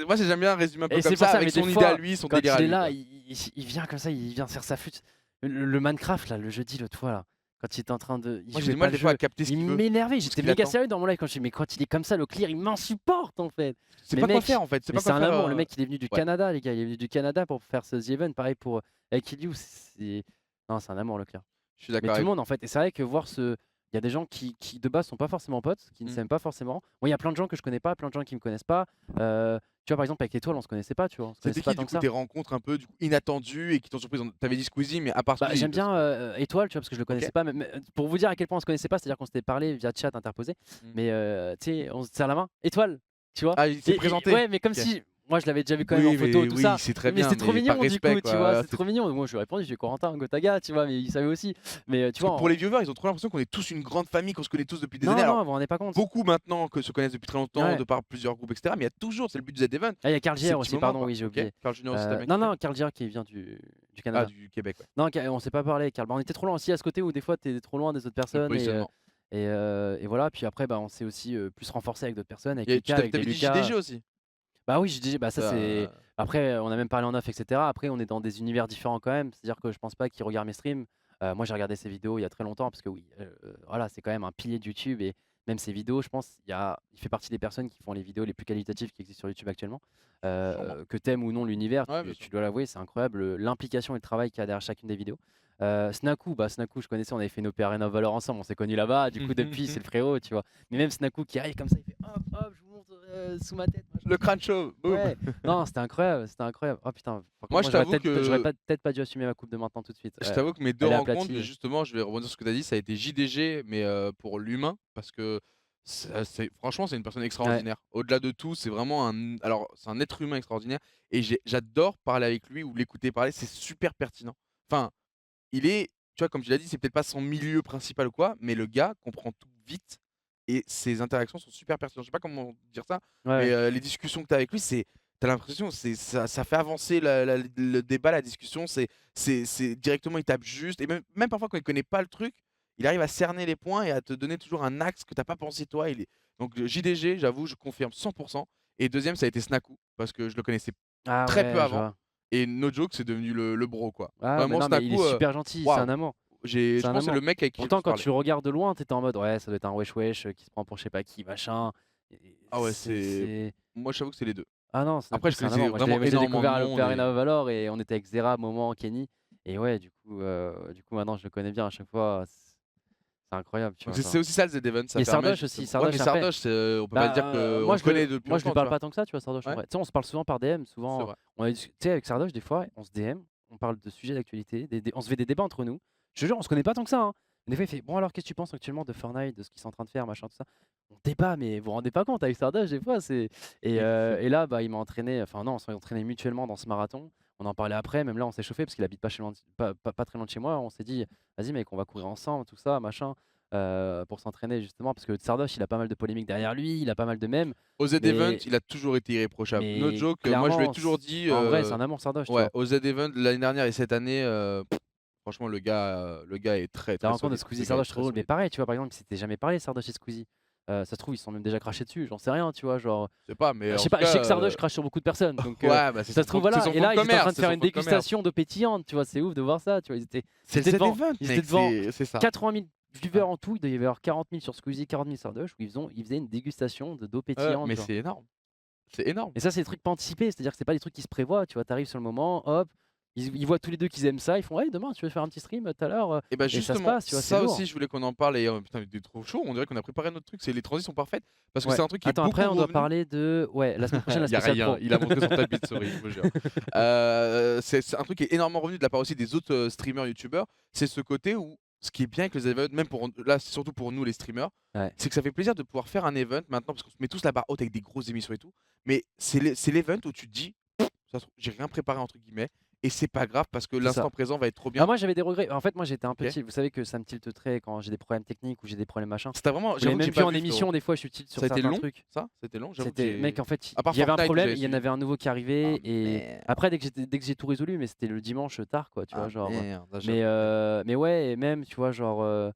moi j'aime bien résumer un peu Et comme c'est pour ça ça, avec mais des son idée fois, à lui, son quand délire à il est lui, là, quoi. il vient comme ça, il vient faire sa flûte. Le Minecraft, là, le jeudi, l'autre fois, là, quand il était en train de. Il Moi j'ai jouait du pas mal le des fois à jeu, capter ce il qu'il veut m'énervait. ou ce J'étais qu'il méga attend. sérieux dans mon live quand je dis, mais quand il est comme ça, le clear, il m'insupporte en fait. C'est Mais pas quoi mec, faire en fait, c'est mais pas c'est quoi un faire, amour. Le mec, il est venu du ouais. Canada, les gars. Il est venu du Canada pour faire ce The Event. Pareil pour Aikiliu. Non, c'est un amour, le clear. Je suis Mais d'accord tout le avec monde en fait. Et c'est vrai que voir ce. Il y a des gens qui de base sont pas forcément potes, qui ne Mmh. s'aiment pas forcément. Moi, il y a plein de gens que je connais pas, plein de gens qui me connaissent pas. Tu vois, par exemple, avec Étoile, on se connaissait pas, tu vois. On se C'était connaissait pas qui tant du que coup ça. tes rencontres un peu du coup inattendues et qui t'ont surprise? Tu avais dit Squeezie, mais à part Bah, Squeezie j'aime parce bien que Étoile, tu vois, parce que je le OK. connaissais pas. Mais pour vous dire à quel point on se connaissait pas, c'est-à-dire qu'on s'était parlé via chat interposé. Mmh. Mais tu sais, on se serre la main. Étoile, tu vois. Ah, il s'est présenté? Ouais, mais comme OK. si. Moi, je l'avais déjà vu quand même Oui, en photo, mais tout oui, ça. c'est très Mais bien, c'était trop mais par mignon, du respect coup, tu quoi, vois. voilà, C'est trop mignon. Moi, je lui ai répondu, je suis Corentin, Gotaga, tu vois. Mais il savait aussi. Mais tu parce vois. que pour les viewers, ils ont trop l'impression qu'on est tous une grande famille, qu'on se connaît tous depuis des années. Non, Alors vous vous rendez pas compte. beaucoup maintenant que se connaissent depuis très longtemps Ouais. de par plusieurs groupes etc. Mais il y a toujours, c'est le but du Z-Event, Ah, il y a Carl ces Jr petits aussi, moments pardon, quoi. oui, j'ai OK. oublié. Carl Junior aussi, tu as Non, kiffé? non, Carl Jr qui vient du Ah Canada. du Québec, ouais. Non, on s'est pas parlé avec Carl. Bah, on était trop loin aussi à ce côté où des fois tu es trop loin des autres Le personnes. positionnement. Et voilà. Puis après, bah, on s'est aussi plus renforcé avec d'autres personnes, avec Et Lucas, avec tu des avais dit Lucas. JDG aussi? Bah oui, JDG, bah ça c'est. Ça Après, on a même parlé en off, etc. Après, on est dans des univers différents quand même. C'est-à-dire que je pense pas qu'il regarde mes streams. Moi, j'ai regardé ses vidéos il y a très longtemps parce que oui, voilà, c'est quand même un pilier de YouTube et même ses vidéos, je pense, il fait partie des personnes qui font les vidéos les plus qualitatives qui existent sur YouTube actuellement. Sûrement. Que t'aimes ou non l'univers, Ouais, bien tu sûr. dois l'avouer, c'est incroyable l'implication et le travail qu'il y a derrière chacune des vidéos. Snaku, je connaissais, on avait fait une OP Arena of Valor ensemble, on s'est connus là-bas, du coup depuis c'est le frérot, tu vois. Mais même Snaku qui arrive comme ça, il fait hop hop, je vous montre sous ma tête. Machin. Le crâne chauve, boum. Ouais, non, c'était incroyable, c'était incroyable. Oh putain, par Moi, contre, je t'avoue j'aurais que peut-être pas dû assumer ma coupe de maintenant tout de suite. je t'avoue que mes 2 Elle est rencontres, aplatie. justement, je vais rebondir sur ce que tu as dit, ça a été JDG, mais pour l'humain, parce que franchement, c'est une personne Ouais. extraordinaire. Au-delà de tout, c'est vraiment c'est un être humain extraordinaire et j'adore parler avec lui ou l'écouter parler, c'est super pertinent. Enfin, il est tu vois, comme tu l'as dit, c'est peut-être pas son milieu principal ou quoi, mais le gars comprend tout vite et ses interactions sont super pertinentes. Je sais pas comment dire ça, Ouais, mais ouais. les discussions que tu as avec lui, tu as l'impression, ça fait avancer le débat, la discussion, c'est directement, il tape juste et même parfois quand il connaît pas le truc, il arrive à cerner les points et à te donner toujours un axe que tu as pas pensé toi. Donc JDG, j'avoue, je confirme 100 et deuxième, ça a été Snaku parce que je le connaissais Ah très peu ouais, je avant vois. et no joke, c'est devenu le bro, quoi. Ah mais Vraiment non, mais il est Snaku, super gentil, c'est un waouh! amour. Je C'est un pense que c'est le amour. mec avec qui j'ai le Pourtant, plus quand parlé. tu le regardes de loin, tu étais en mode ouais, ça doit être un wesh wesh qui se prend pour je sais pas qui, machin. Ah ouais, c'est C'est. moi, j'avoue que c'est les 2. Ah non, Après, Snaku, je c'est un connaissais amour. Moi, vraiment j'ai énormément de découvert à monde l'Opéra et Arena Valor et on était avec Zera, Moment, Kenny. Et ouais, du coup, maintenant, je le connais bien à chaque fois. C'est incroyable, tu donc vois. c'est aussi ça le Z-Event, ça Et permet Sardoche aussi, justement ouais, mais Sardoche après. Sardoche, on peut pas dire qu'on Moi, le connaît depuis moi je lui longtemps, tu parle vois? pas tant que ça, tu vois, Sardoche en Ouais, vrai. Tu sais, on se parle souvent par DM, c'est souvent vrai. tu sais, avec Sardoche, des fois, on se DM, on parle de sujets d'actualité, on se fait des débats entre nous. Je te jure, on se connaît pas tant que ça, hein. Des fois, il fait bon, alors qu'est-ce que tu penses actuellement de Fortnite, de ce qu'ils sont en train de faire, machin, tout ça. On débat, mais vous vous rendez pas compte avec Sardoche, des fois, c'est. Et là, bah, il m'a entraîné, enfin, non, on s'est entraîné mutuellement dans ce marathon. On en parlait après, même là, on s'est chauffé parce qu'il habite pas, pas très loin de chez moi. On s'est dit, vas-y, mec, on va courir ensemble, tout ça, machin. Pour s'entraîner justement parce que Sardoche il a pas mal de polémiques derrière lui, il a pas mal de mèmes, Au Z-Event, mais il a toujours été irréprochable. No joke, moi je lui ai clairement toujours dit, en vrai c'est un amour Sardoche, tu ouais, vois? au Z-Event l'année dernière et cette année, franchement le gars est très, La très rencontre de solide. Squeezie Le gars est Sardoche très trop drôle, mais solide. pareil tu vois par exemple ils s'étaient jamais parlé Sardoche et Squeezie. Ça se trouve ils se sont même déjà crachés dessus, j'en sais rien tu vois? Genre, Je sais pas, mais je en sais tout pas, je sais que cas, Sardoche crache sur beaucoup de personnes donc ouais, bah, ça se trouve c'est voilà son et fonds de là ils étaient en train commerce, de c'est faire son une fonds de commerce. dégustation d'eau pétillante, tu vois? C'est ouf de voir ça, tu vois? C'est le Z-Event, Ils étaient mec, devant c'est ça. 80 000 viewers Ouais. en tout, il doit y avoir 40 000 sur Squeezie, 40 000 Sardoche où ils faisaient une dégustation d'eau pétillante Mais genre. c'est énorme, c'est énorme. Et ça, c'est des trucs pas anticipés, c'est-à-dire que c'est pas des trucs qui se prévoient, tu vois? Tu arrives sur le moment, hop, ils voient tous les 2 qu'ils aiment ça, ils font: «Ouais, demain, tu veux faire un petit stream tout à l'heure?» Et bah, et ça se justement, passe, tu vois? C'est ça lourd. aussi je voulais qu'on en parle et putain, il était trop chaud, on dirait qu'on a préparé notre truc, c'est les transitions parfaites parce que Ouais. c'est un truc qui est Attends, beaucoup après, on doit revenu. parler de ouais, la semaine prochaine, la Il y a spéciale rien, pro. il a montré son tapis de souris, je vous jure. C'est un truc qui est énormément revenu de la part aussi des autres, streamers, youtubeurs, c'est ce côté où ce qui est bien avec les events, même pour là, c'est surtout pour nous les streamers, Ouais. c'est que ça fait plaisir de pouvoir faire un event maintenant parce qu'on se met tous la barre haute avec des grosses émissions et tout, mais c'est l'event où tu te dis: «Ça se trouve, j'ai rien préparé» entre guillemets et c'est pas grave parce que C'est ça. l'instant présent va être trop Ah bien. moi, j'avais des regrets. En fait, moi, j'étais un OK. petit vous savez que ça me tilte très quand j'ai des problèmes techniques ou j'ai des problèmes machin. C'était vraiment Vous l'avez j'avoue que j'ai même vu pas en vu frérot. émission, des fois, je suis tilt sur Ça a été certains long trucs. ça? C'était long? J'avoue que C'était mec, en fait, à part il y avait un Fortnite où problème, j'avais il y en suivi. avait un nouveau qui Ah arrivait et merde! après dès que j'ai tout résolu, mais c'était le dimanche tard quoi, tu vois? Ah Genre, merde! Ah j'avoue. mais ouais et même, tu vois, genre,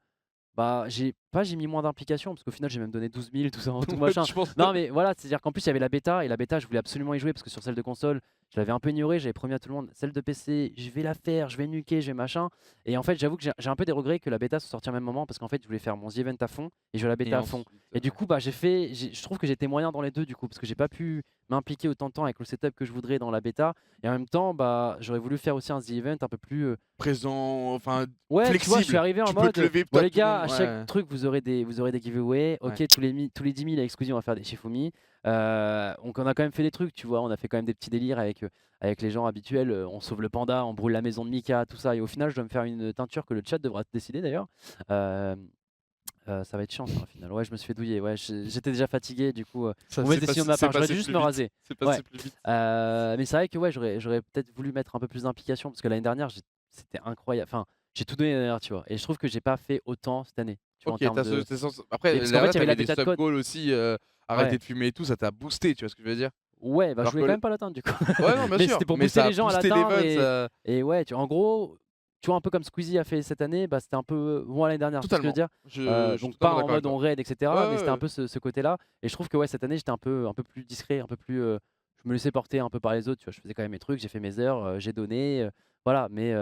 bah, j'ai mis moins d'implication parce qu'au final, j'ai même donné 12 000 tout ça, tout Ouais, machin. je pense Non, mais voilà, c'est-à-dire qu'en plus, il y avait la bêta et la bêta, je voulais absolument y jouer parce que sur celle de console, je l'avais un peu ignorée, j'avais promis à tout le monde, celle de PC, je vais la faire, je vais nuker, je vais machin. Et en fait, j'avoue que j'ai un peu des regrets que la bêta soit sortie au même moment parce qu'en fait, je voulais faire mon The Event à fond et jouer à la et bêta à fond. ensuite, Et du coup, bah, je trouve que j'étais moyen dans les deux du coup parce que j'ai pas pu m'impliquer autant de temps avec le setup que je voudrais dans la bêta. Et en même temps, bah, j'aurais voulu faire aussi un The Event un peu plus présent, enfin ouais, tu vois, je suis flexible. arrivé en Tu peux te mode, lever, bon toi les tout le gars, à monde chaque ouais. truc vous aurez des giveaways. Ouais. OK, tous les 10 000 avec Squeezie, on va faire des Shifumi. Donc on a quand même fait des trucs, tu vois, on a fait quand même des petits délires avec les gens habituels, on sauve le panda, on brûle la maison de Mika, tout ça et au final, je dois me faire une teinture que le chat devra décider d'ailleurs. Ça va être chiant ça au final. Ouais, je me suis fait douiller, ouais, j'étais déjà fatigué du coup, Ça mauvaise c'est décision de passé ma c'est part, j'aurais dû passé juste plus me vite. raser. C'est Ouais, passé plus vite. mais c'est vrai que ouais, j'aurais peut-être voulu mettre un peu plus d'implication parce que l'année dernière, c'était incroyable. Enfin, j'ai tout donné l'année dernière, tu vois? Et je trouve que j'ai pas fait autant cette année, tu vois? En OK, termes tu as de ce sens après et parce qu'en là fait, il y tu avait la avais des bêta de sub code. goals aussi, Ouais, arrêter de fumer et tout, ça t'a boosté, tu vois ce que je veux dire? ouais, bah, je Alors voulais que quand le même pas l'atteindre du coup. ouais, non, bien Mais sûr, c'était pour mais booster ça a les gens à boosté l'atteindre l'event, ça et ouais, en gros, tu vois, un peu comme Squeezie a fait cette année, bah, c'était un peu moi l'année dernière, tu vois ce que je veux totalement. dire? Je suis Donc pas totalement en d'accord avec mode toi. on raid et Ouais, cetera, mais ouais, c'était un ouais. peu ce côté-là et je trouve que ouais, cette année, j'étais un peu plus discret, un peu plus, je me laissais porter un peu par les autres, tu vois? Je faisais quand même mes trucs, j'ai fait mes heures, j'ai donné, voilà, mais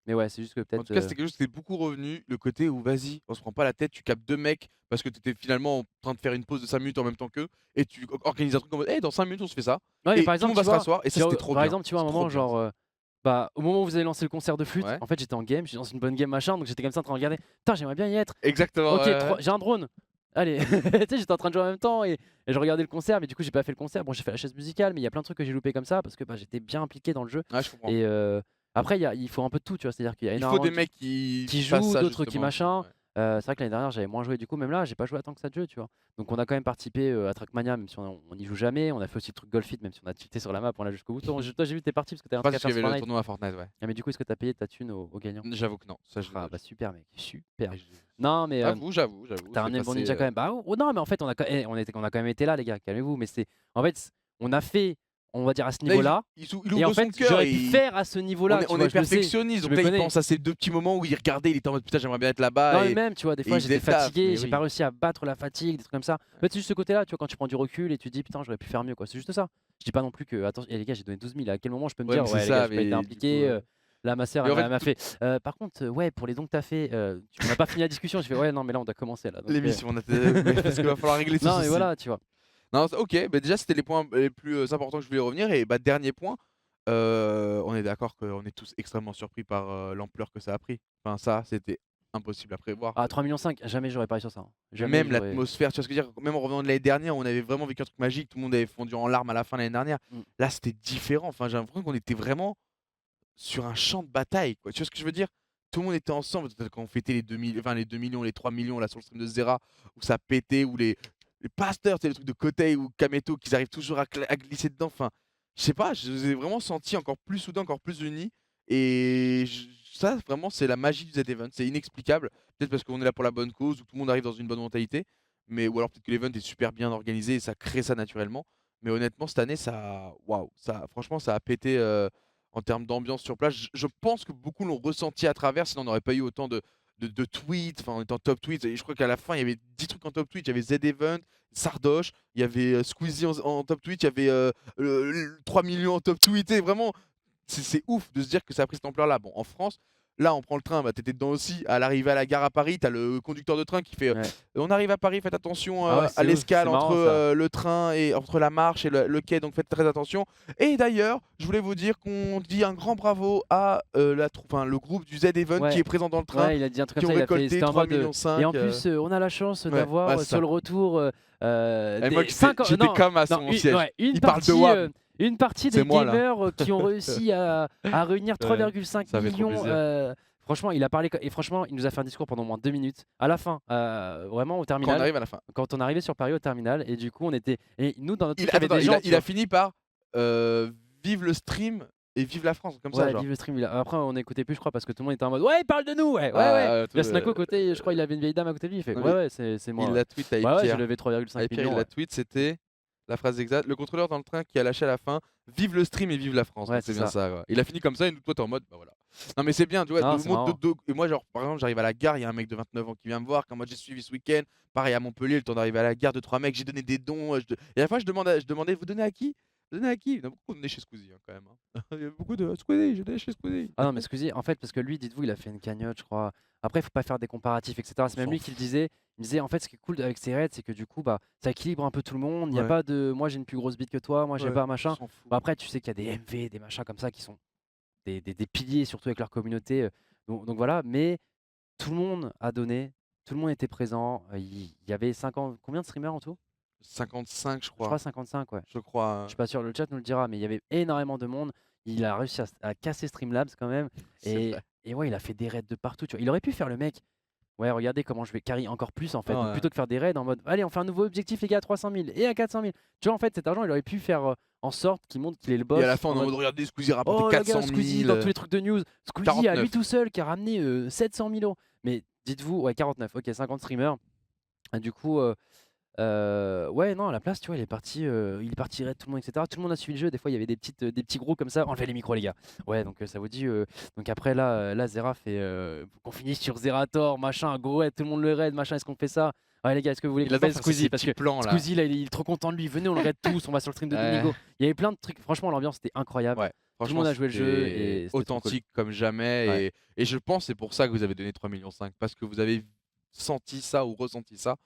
Mais ouais, c'est juste que En peut-être. tout cas, c'était quelque chose qui était beaucoup revenu, le côté où vas-y, on se prend pas la tête, tu captes 2 mecs parce que tu étais finalement en train de faire une pause de 5 minutes en même temps qu'eux et tu organises un truc en mode: «Hey, dans 5 minutes, on se fait ça» Ouais, mais et par tout le exemple, monde va tu se vois, rasseoir et ça, c'était trop par bien. exemple, tu vois, à un C'est moment, trop bien ça. genre, bah, au moment où vous avez lancé le concert de flûte, Ouais. en fait, j'étais en game, j'étais dans une bonne game, machin, donc j'étais comme ça en train de regarder. Putain, j'aimerais bien y être. Exactement, OK, ouais, ouais. j'ai un drone. Allez, tu sais, j'étais en train de jouer en même temps et je regardais le concert, mais du coup, j'ai pas fait le concert. Bon, j'ai fait la chaise musicale, mais il y a plein de trucs que j'ai loupé comme ça parce que bah, j'étais bien impliqué dans le jeu. Ouais, je comprends. Et après, il faut un peu de tout, tu vois. C'est-à-dire qu'il y a Il faut énormément des de mecs qui qui fassent jouent, ça d'autres qui justement aussi, machin. ouais. C'est vrai que l'année dernière, j'avais moins joué. Du coup, même là, j'ai pas joué à tant que ça de jeu, tu vois. Donc, on a quand même participé à Trackmania, même si on n'y joue jamais. On a fait aussi le truc Golfit, même si on a tilté sur la map, on l'a jusqu'au bout. Toi, j'ai vu que t'es parti parce que t'avais un Pas truc à parce qu'il faire y sur avait le Fortnite. tournoi à Fortnite, ouais. Ah, mais du coup, est-ce que t'as payé ta thune au gagnant? J'avoue que non, ça je Ah, l'ai bah super, mec, super. et je Non, mais j'avoue, t'as j'ai ramené le bon passé, ninja quand même. Bah non, mais en fait, on a quand même été là, les gars, calmez-vous. Mais en fait, on a fait, on va dire, à ce là, niveau-là. il Et en ouvre son fait, cœur j'aurais et pu faire à ce niveau-là, tu on vois, est je le sais, perfectionniste, je donc me là, il connais. pense à ces 2 petits moments où il regardait, il était en mode: «Putain, j'aimerais bien être là-bas» Non, mais même, tu vois, des fois, il faisait j'étais le taf, fatigué, mais j'ai oui. pas réussi à battre la fatigue, des trucs comme ça. En fait, c'est juste ce côté-là, tu vois, quand tu prends du recul et tu te dis, putain, j'aurais pu faire mieux, quoi. C'est juste ça. Je dis pas non plus que, attends, les gars, j'ai donné 12 000. À quel moment je peux me Ouais, mais dire, c'est ouais, les gars, ça, j'ai pas été mais du coup, impliqué. Là, ma sœur, mais en fait, elle m'a fait. Par contre, ouais, pour les dons que t'as fait, on n'a pas fini la discussion. Je fais, ouais, non, mais là, on doit commencer là. Donc, l'émission, on a mais parce qu'il va falloir régler ce non, mais souci. voilà, tu vois. Non, OK, bah, déjà, c'était les points les plus, importants que je voulais revenir et bah, dernier point, on est d'accord qu'on est tous extrêmement surpris par, l'ampleur que ça a pris. Enfin ça, c'était impossible à prévoir. Ah, 3,5 millions, jamais j'aurais parié sur ça, hein. Jamais Même j'aurais. l'atmosphère, tu vois ce que je veux dire? Même en revenant de l'année dernière, on avait vraiment vécu un truc magique, tout le monde avait fondu en larmes à la fin l'année dernière. Mm. Là, c'était différent, enfin, j'ai l'impression qu'on était vraiment sur un champ de bataille, quoi. Tu vois ce que je veux dire? Tout le monde était ensemble, peut-être quand on fêtait les 2 millions, les 3 millions là sur le stream de Zera, où ça pétait, où les pasteurs, tu sais, les trucs de Kotei ou Kameto, qu'ils arrivent toujours à glisser dedans, enfin, je sais pas, je les ai vraiment sentis encore plus soudés, encore plus unis et ça vraiment c'est la magie du Z-Event, c'est inexplicable. Peut-être parce qu'on est là pour la bonne cause, ou tout le monde arrive dans une bonne mentalité, mais ou alors peut-être que l'event est super bien organisé et ça crée ça naturellement. Mais honnêtement cette année ça waouh, ça franchement ça a pété, en termes d'ambiance sur place. Je pense que beaucoup l'ont ressenti à travers, sinon on n'aurait pas eu autant de tweets, enfin on était en top tweets et je crois qu'à la fin il y avait 10 trucs en top tweet, il y avait Z-Event, Sardoche, il y avait, Squeezie en top tweet, il y avait, 3 millions en top tweet et vraiment c'est ouf de se dire que ça a pris cette ampleur-là. Bon, en France, là, on prend le train, bah, tu étais dedans aussi. À l'arrivée à la gare à Paris, tu as le conducteur de train qui fait Ouais. on arrive à Paris, faites attention Ah ouais, à c'est ouf, l'escale c'est marrant, entre ça. le train et entre la marche et le quai, donc faites très attention. Et d'ailleurs, je voulais vous dire qu'on dit un grand bravo à le groupe du Z-Event qui Ouais. est présent dans le train, Ouais, il a dit un truc qui comme ont ça, il a fait, récolté c'était en 3,5 mode. millions. Et en plus, on a la chance Ouais, d'avoir ouais, c'est ça. sur le retour Et moi, des 5 j'étais comme à son siège. une Il parle de partie, WAM. une partie C'est des moi, là. gamers qui ont réussi à réunir Ouais, 3,5 ça fait trop millions. plaisir. Franchement, il a parlé et franchement, il nous a fait un discours pendant au moins 2 minutes. À la fin, vraiment au Quand on terminal, arrive à la fin. quand on arrivait sur Paris au terminal, et du coup, on était. Et nous, dans notre truc, il y avait Attends, des gens. il a fini par vive le stream et vive la France, comme ça, Ouais, genre. vive le stream. Après, on n'écoutait plus, je crois, parce que tout le monde était en mode ouais, il parle de nous, ouais, ouais, Ah, ouais. tout Il y a Snako à côté, je crois, il avait une vieille dame à côté de lui, il fait Non, ouais, mais ouais, c'est moi. il Ouais, l'a tweet à ouais, j'ai Pierre. levé 3,5 Pierre, millions. il l'a tweet, c'était la phrase exacte. Le contrôleur dans le train qui a lâché à la fin vive le stream et vive la France. Ouais, Donc c'est c'est bien ça. ça, quoi. Il a fini comme ça et nous, toi, t'es en mode, bah voilà. Non, mais c'est bien, tu vois. Non, c'est marrant. Et moi, genre, par exemple, j'arrive à la gare, il y a un mec de 29 ans qui vient me voir. Quand moi, j'ai suivi ce week-end, pareil à Montpellier, le temps d'arriver à la gare, 2-3 mecs, j'ai donné des dons. Et à la fois, je demandais, vous donnez à qui? Vous donnez à qui? Il y en a beaucoup donné chez Squeezie, hein, quand même. Hein. Il y a beaucoup de Squeezie, j'ai donné chez Squeezie. Ah non, mais excusez, en fait, parce que lui, dites-vous, il a fait une cagnotte, je crois. Après, il faut pas faire des comparatifs, etc. C'est même s'en lui qui le disait. Il me disait, en fait, ce qui est cool avec ces raids, c'est que du coup, bah, ça équilibre un peu tout le monde. Il n'y a Ouais. pas de moi, j'ai une plus grosse bite que toi, moi, j'ai Ouais, pas on machin. s'en fout. Bon, après, tu sais qu'il y a des MV, des machins comme ça qui sont des piliers, surtout avec leur communauté. Donc voilà, mais tout le monde a donné, tout le monde était présent. Il y avait 50, combien de streamers en tout? 55, je Je crois. crois 55, ouais. Je crois. Je suis pas sûr, le chat nous le dira, mais il y avait énormément de monde. Il a réussi à casser Streamlabs quand même. C'est Et, vrai. et ouais, il a fait des raids de partout. Tu vois. Il aurait pu faire le mec. Ouais, regardez comment je vais carry encore plus en fait. Donc, Ouais. plutôt que faire des raids en mode allez, on fait un nouveau objectif, les gars, à 300 000 et à 400 000. Tu vois, en fait, cet argent, il aurait pu faire en sorte qu'il montre qu'il est le boss. Et à la fin, on en est en mode, mode regardez, Squeezie a rapporté oh, le 400 gars, 000. Squeezie dans tous les trucs de news. Squeezie à lui 49. tout seul qui a ramené 700 000 euros. Mais dites-vous, ouais, 49, ok, 50 streamers. Et du coup, ouais, non, à la place, tu vois, il est parti raid tout le monde, etc. Tout le monde a suivi le jeu. Des fois, il y avait des petits groupes comme ça. Enlevez les micros, les gars. Ouais, donc ça vous dit. Donc après, là, Zera fait qu'on finisse sur Zerator, machin, go, ouais, tout le monde le raid, machin. Est-ce qu'on fait ça? Ouais, les gars, est-ce que vous voulez Il qu'on adore fasse faire Squeezie? ces Parce que petits plans là. Squeezie, là, il est trop content de lui. Venez, on le raid tous. On va sur le stream de Ouais. Domingo. Il y avait plein de trucs. Franchement, l'ambiance était incroyable. Ouais. Tout le Franchement, monde a joué le jeu c'était et c'était trop cool. authentique comme jamais Ouais. et je pense c'est pour ça que vous avez donné 3,5 millions parce que vous avez senti ça ou ressenti ça.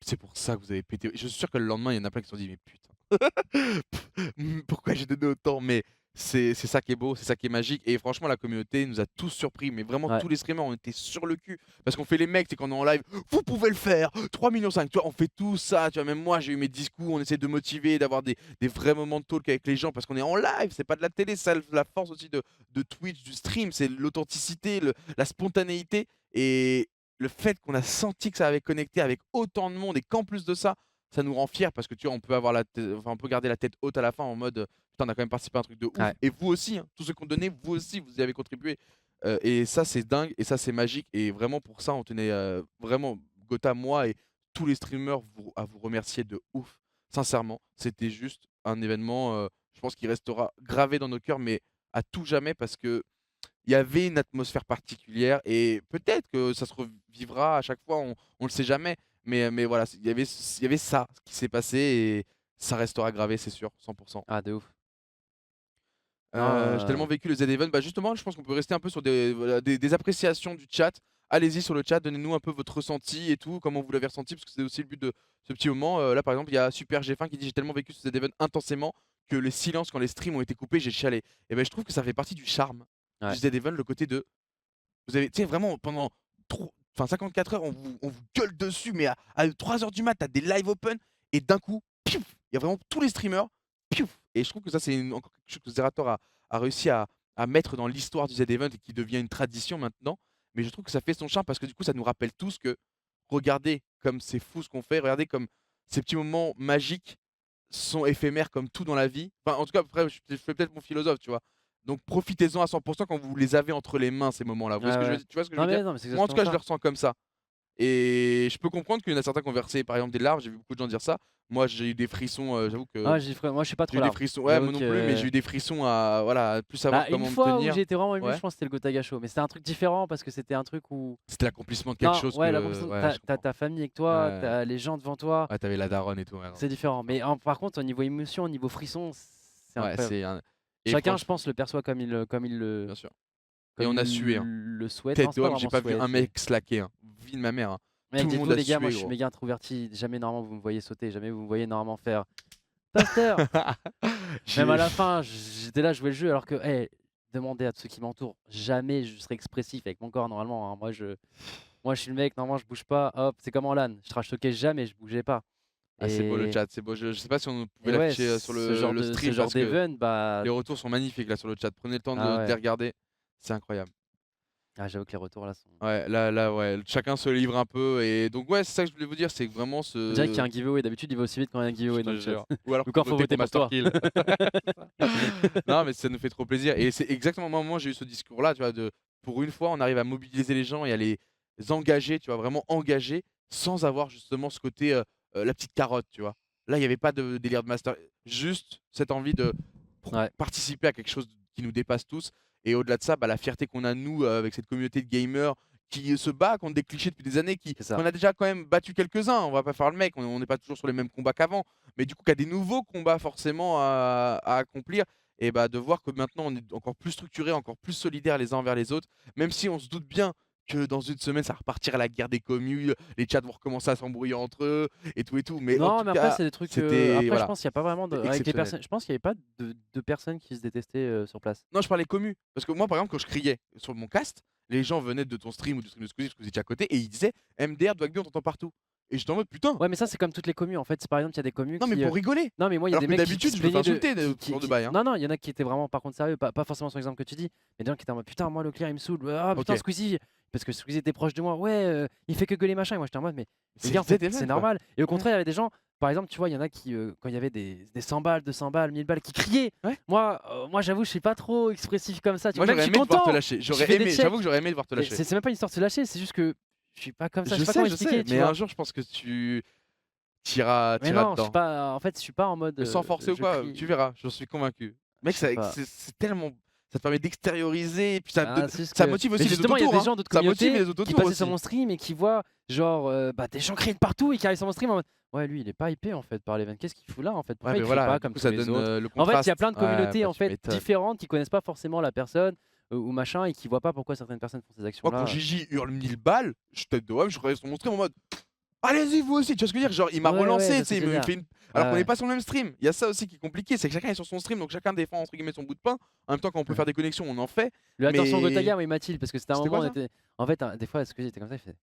C'est pour ça que vous avez pété. Je suis sûr que le lendemain, il y en a plein qui se sont dit: «Mais putain, pourquoi j'ai donné autant?» Mais c'est ça qui est beau, c'est ça qui est magique et franchement la communauté nous a tous surpris, mais vraiment Ouais. tous les streamers, on était sur le cul parce qu'on fait les mecs, c'est quand on est en live: «Vous pouvez le faire, 3,5 millions», tu vois? On fait tout ça, tu vois? Même moi, j'ai eu mes discours, on essaie de motiver, d'avoir des vrais moments de talk avec les gens parce qu'on est en live, c'est pas de la télé, c'est ça la force aussi de Twitch, du stream, c'est l'authenticité, la spontanéité et le fait qu'on a senti que ça avait connecté avec autant de monde et qu'en plus de ça, ça nous rend fiers parce que tu vois, on peut avoir on peut garder la tête haute à la fin en mode, putain, on a quand même participé à un truc de ouf Ouais. et vous aussi, hein, tous ceux qui ont donné, vous aussi, vous y avez contribué, et ça, c'est dingue et ça, c'est magique et vraiment pour ça, on tenait, vraiment Gotha, moi et tous les streamers à vous remercier de ouf. Sincèrement, c'était juste un événement, je pense qu'il restera gravé dans nos cœurs, mais à tout jamais parce qu'il y avait une atmosphère particulière et peut-être que ça se revivra à chaque fois, on le sait jamais, mais voilà, il y avait ça qui s'est passé et ça restera gravé, c'est sûr, 100. Ah, de ouf. Non, J'ai tellement vécu le Z-Event, bah, justement, je pense qu'on peut rester un peu sur des, voilà, des appréciations du chat. Allez-y sur le chat, donnez-nous un peu votre ressenti et tout, comment vous l'avez ressenti, parce que c'est aussi le but de ce petit moment. Là, par exemple, il y a Super G-Fin qui dit: «J'ai tellement vécu ce Z-Event intensément que les silences quand les streams ont été coupés, j'ai chialé». Et ben, je trouve que ça fait partie du charme du ouais. Z-Event, le côté de vous avez, tu sais, vraiment pendant 54 heures, on vous gueule dessus, mais à 3 heures du mat, tu des live open et d'un coup, piouf, il y a vraiment tous les streamers, piouf. Et je trouve que ça, c'est encore quelque chose que Zerator a réussi à mettre dans l'histoire du Z-Event et qui devient une tradition maintenant. Mais je trouve que ça fait son charme parce que du coup, ça nous rappelle tous que regardez comme c'est fou ce qu'on fait, regardez comme ces petits moments magiques sont éphémères comme tout dans la vie. Enfin, en tout cas, après, je fais peut-être mon philosophe, tu vois. Donc profitez-en à 100 quand vous les avez entre les mains, ces moments-là. Vous voyez ce que je veux Ouais. dire, tu vois ce que je veux dire? Non, mais c'est Moi, en tout exactement cas, je ça. le ressens comme ça. Et je peux comprendre qu'il y en a certains qui ont versé, par exemple, des larmes. J'ai vu beaucoup de gens dire ça. Moi, j'ai eu des frissons, j'avoue que Ah, moi, je suis pas j'ai trop eu des larme. frissons. Ouais, J'avoue moi non plus, mais que j'ai eu des frissons à voilà, à plus savoir une comment me fois où tenir. j'ai été vraiment ému, Ouais. je pense que c'était le Gotaga Show, mais c'était un truc différent parce que c'était un truc où C'était l'accomplissement de quelque non, chose ouais, la que compétition, ouais, tu je as comprends. ta famille avec toi, Ouais. tu as les gens devant toi, Ouais, tu la daronne et tout, ouais, non, c'est différent. Mais par contre, au niveau émotion, au niveau frisson, c'est ouais, incroyable. c'est un et Chacun, je franchement, pense, le perçoit comme il bien sûr. Et comme on a sué, il hein. le souhaite. Non, Tête c'est pas d'homme, j'ai vraiment pas vu souhait, un c'est mec slacker, hein. Vie de ma mère, hein. mec, Tout le monde dites-vous a les gars, moi sué, je suis gros. méga introverti, jamais normalement vous me voyez sauter, jamais vous me voyez normalement faire pasteur. Même J'ai à la fin, j'étais là, je jouais le jeu alors que demandez à ceux qui m'entourent, jamais je serai expressif avec mon corps normalement, hein. Moi je suis le mec, normalement je bouge pas, hop, c'est comme en LAN, je trash talkais jamais, je bougeais pas. ah, c'est beau le Et, chat, c'est beau. Je sais pas si on pouvait et ouais, l'afficher, sur le ce stream genre parce que d'event, bah les retours sont magnifiques là sur le chat. Prenez le temps ah de les ouais, regarder, c'est incroyable. j'avoue que les retours là sont. Ouais, là, ouais, chacun se livre un peu et donc ouais, c'est ça que je voulais vous dire, c'est vraiment On dirait qu'il y a ce un giveaway, d'habitude il va aussi vite quand il y a un je giveaway te dans le chat. jure. Ou alors Ou faut quand faut voter voter pour Master toi. Kill. Non, mais ça nous fait trop plaisir et c'est exactement moi j'ai eu ce discours-là, tu vois, pour une fois, on arrive à mobiliser les gens et à les engager, tu vois, vraiment engager sans avoir justement ce côté, la petite carotte, tu vois? Là, il y avait pas de délire de master, juste cette envie de Ouais, participer à quelque chose qui nous dépasse tous et au-delà de ça, bah, la fierté qu'on a nous, avec cette communauté de gamers qui se bat contre des clichés depuis des années, c'est ça. qu'on a déjà quand même battu quelques-uns, on va pas faire le mec, on n'est pas toujours sur les mêmes combats qu'avant, mais du coup qu'il y a des nouveaux combats forcément à accomplir et bah, de voir que maintenant on est encore plus structurés, encore plus solidaires les uns envers les autres, même si on se doute bien que dans une semaine ça va repartir à la guerre des communes, les chats vont recommencer à s'embrouiller entre eux et tout, mais en Non, tout mais après cas, c'est des trucs, c'était après je voilà, pense qu'il y a pas vraiment de c'était avec les exceptionnel. personnes je pense qu'il y avait pas de personnes qui se détestaient, sur place. Non, je parlais commu. Parce que moi, par exemple, quand je criais sur mon cast, les gens venaient de ton stream ou du stream de Squeezie parce que vous étiez à côté et ils disaient MDR, Dwagby, on t'entend partout. Et j'étais en mode putain, Ouais, mais ça c'est comme toutes les commus en fait, par exemple, il y a des commus non, mais qui, pour rigoler. non, mais moi il y a Alors des que mecs qui d'habitude, se je me fais plaignaient de insulter de ce genre de bail. Hein. non, il y en a qui étaient vraiment par contre sérieux, pas forcément sur l'exemple que tu dis, mais des gens qui étaient en mode: «Putain, moi Leclerc il me saoule, ah putain Ok. Squeezie», parce que Squeezie était proche de moi: «Ouais, il fait que gueuler machin», et moi j'étais en mode: «Mais les C'est gars, le en fait, Z-Event, c'est quoi. normal», et au Ouais. contraire, il y avait des gens, par exemple, tu vois, il y en a qui, quand il y avait des 100 balles, 200 balles, 1000 balles qui criaient. Ouais. Moi j'avoue, je suis pas trop expressif comme ça, tu Moi, vois? Même j'aurais je suis aimé te voir te content, lâcher. je fais des checks, J'avoue que j'aurais aimé te voir te et lâcher. c'est même pas une histoire de se lâcher, c'est juste que je suis pas comme ça, je Je sais pas comment sais, expliquer, tu mais vois? un jour, je pense que tu iras Mais non, je dedans. suis pas en fait, je suis pas en mode, Mais sans forcer ou je quoi, crie, tu verras, j'en suis convaincu. Mec, je sais pas. c'est tellement. ça te permet d'extérioriser, et puis ça, Ah, c'est ce ça que- motive Mais aussi les justement, il y a autotours. des gens d'autres Ça motive communautés les qui autotours passaient aussi. sur mon stream et qui voient genre des gens crier de partout et qui arrivent sur mon stream en mode ouais, lui il est pas hypé en fait par l'event. Qu'est-ce qu'il fout là en fait? Pourquoi Ouais, il mais crie voilà, pas du comme coup, tous ça les donne autres? le En fait, il y a contraste. plein de Ouais, communautés bah, en tu fait m'étonnes. différentes qui connaissent pas forcément la personne ou machin et qui voient pas pourquoi certaines personnes font ces Moi, actions-là. quand Gigi hurle 1000 balles, je tête de WAM, je regarde sur mon stream en mode allez-y, vous aussi, tu vois ce que je veux dire? Genre, il m'a Ouais, ouais, je relancé, vois tu ce sais, que il tu veux me dire. fait une. Alors qu'on Ouais. n'est pas sur le même stream. Il y a ça aussi qui est compliqué, c'est que chacun est sur son stream, donc chacun défend entre guillemets son bout de pain. En même temps, quand on peut faire des connexions, on en fait. Le attention Mais- Gotaga, oui, Mathilde, parce que c'était un C'était moment, quoi, on était. En fait, des fois, ce que j'étais comme ça, il fait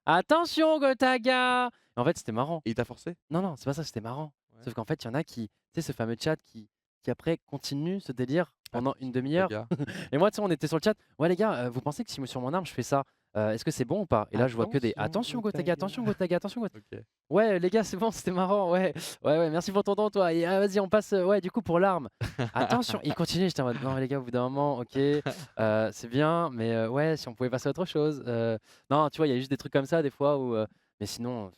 attention Gotaga! En fait, c'était marrant. Et il t'a forcé? Non, non, c'est pas ça, c'était marrant. Ouais. Sauf qu'en fait, il y en a qui, tu sais, ce fameux chat qui après continue ce délire pendant une demi-heure. Gars. Et moi, tu sais, on était sur le chat. Ouais, les gars, vous pensez que si sur mon arme je fais ça, est-ce que c'est bon ou pas? Et là, je vois que des attention Gotaga, attention Gotaga, attention Gotaga. Ok. Ouais, les gars, c'est bon, c'était marrant. Ouais, ouais, merci pour ton don, toi. Et vas-y, on passe. Ouais, du coup, pour l'arme. Attention, il continue. J'étais en mode, non, les gars, au bout d'un moment, ok, c'est bien, mais ouais, si on pouvait passer à autre chose. Non, tu vois, il y a juste des trucs comme ça, des fois, où. Mais sinon,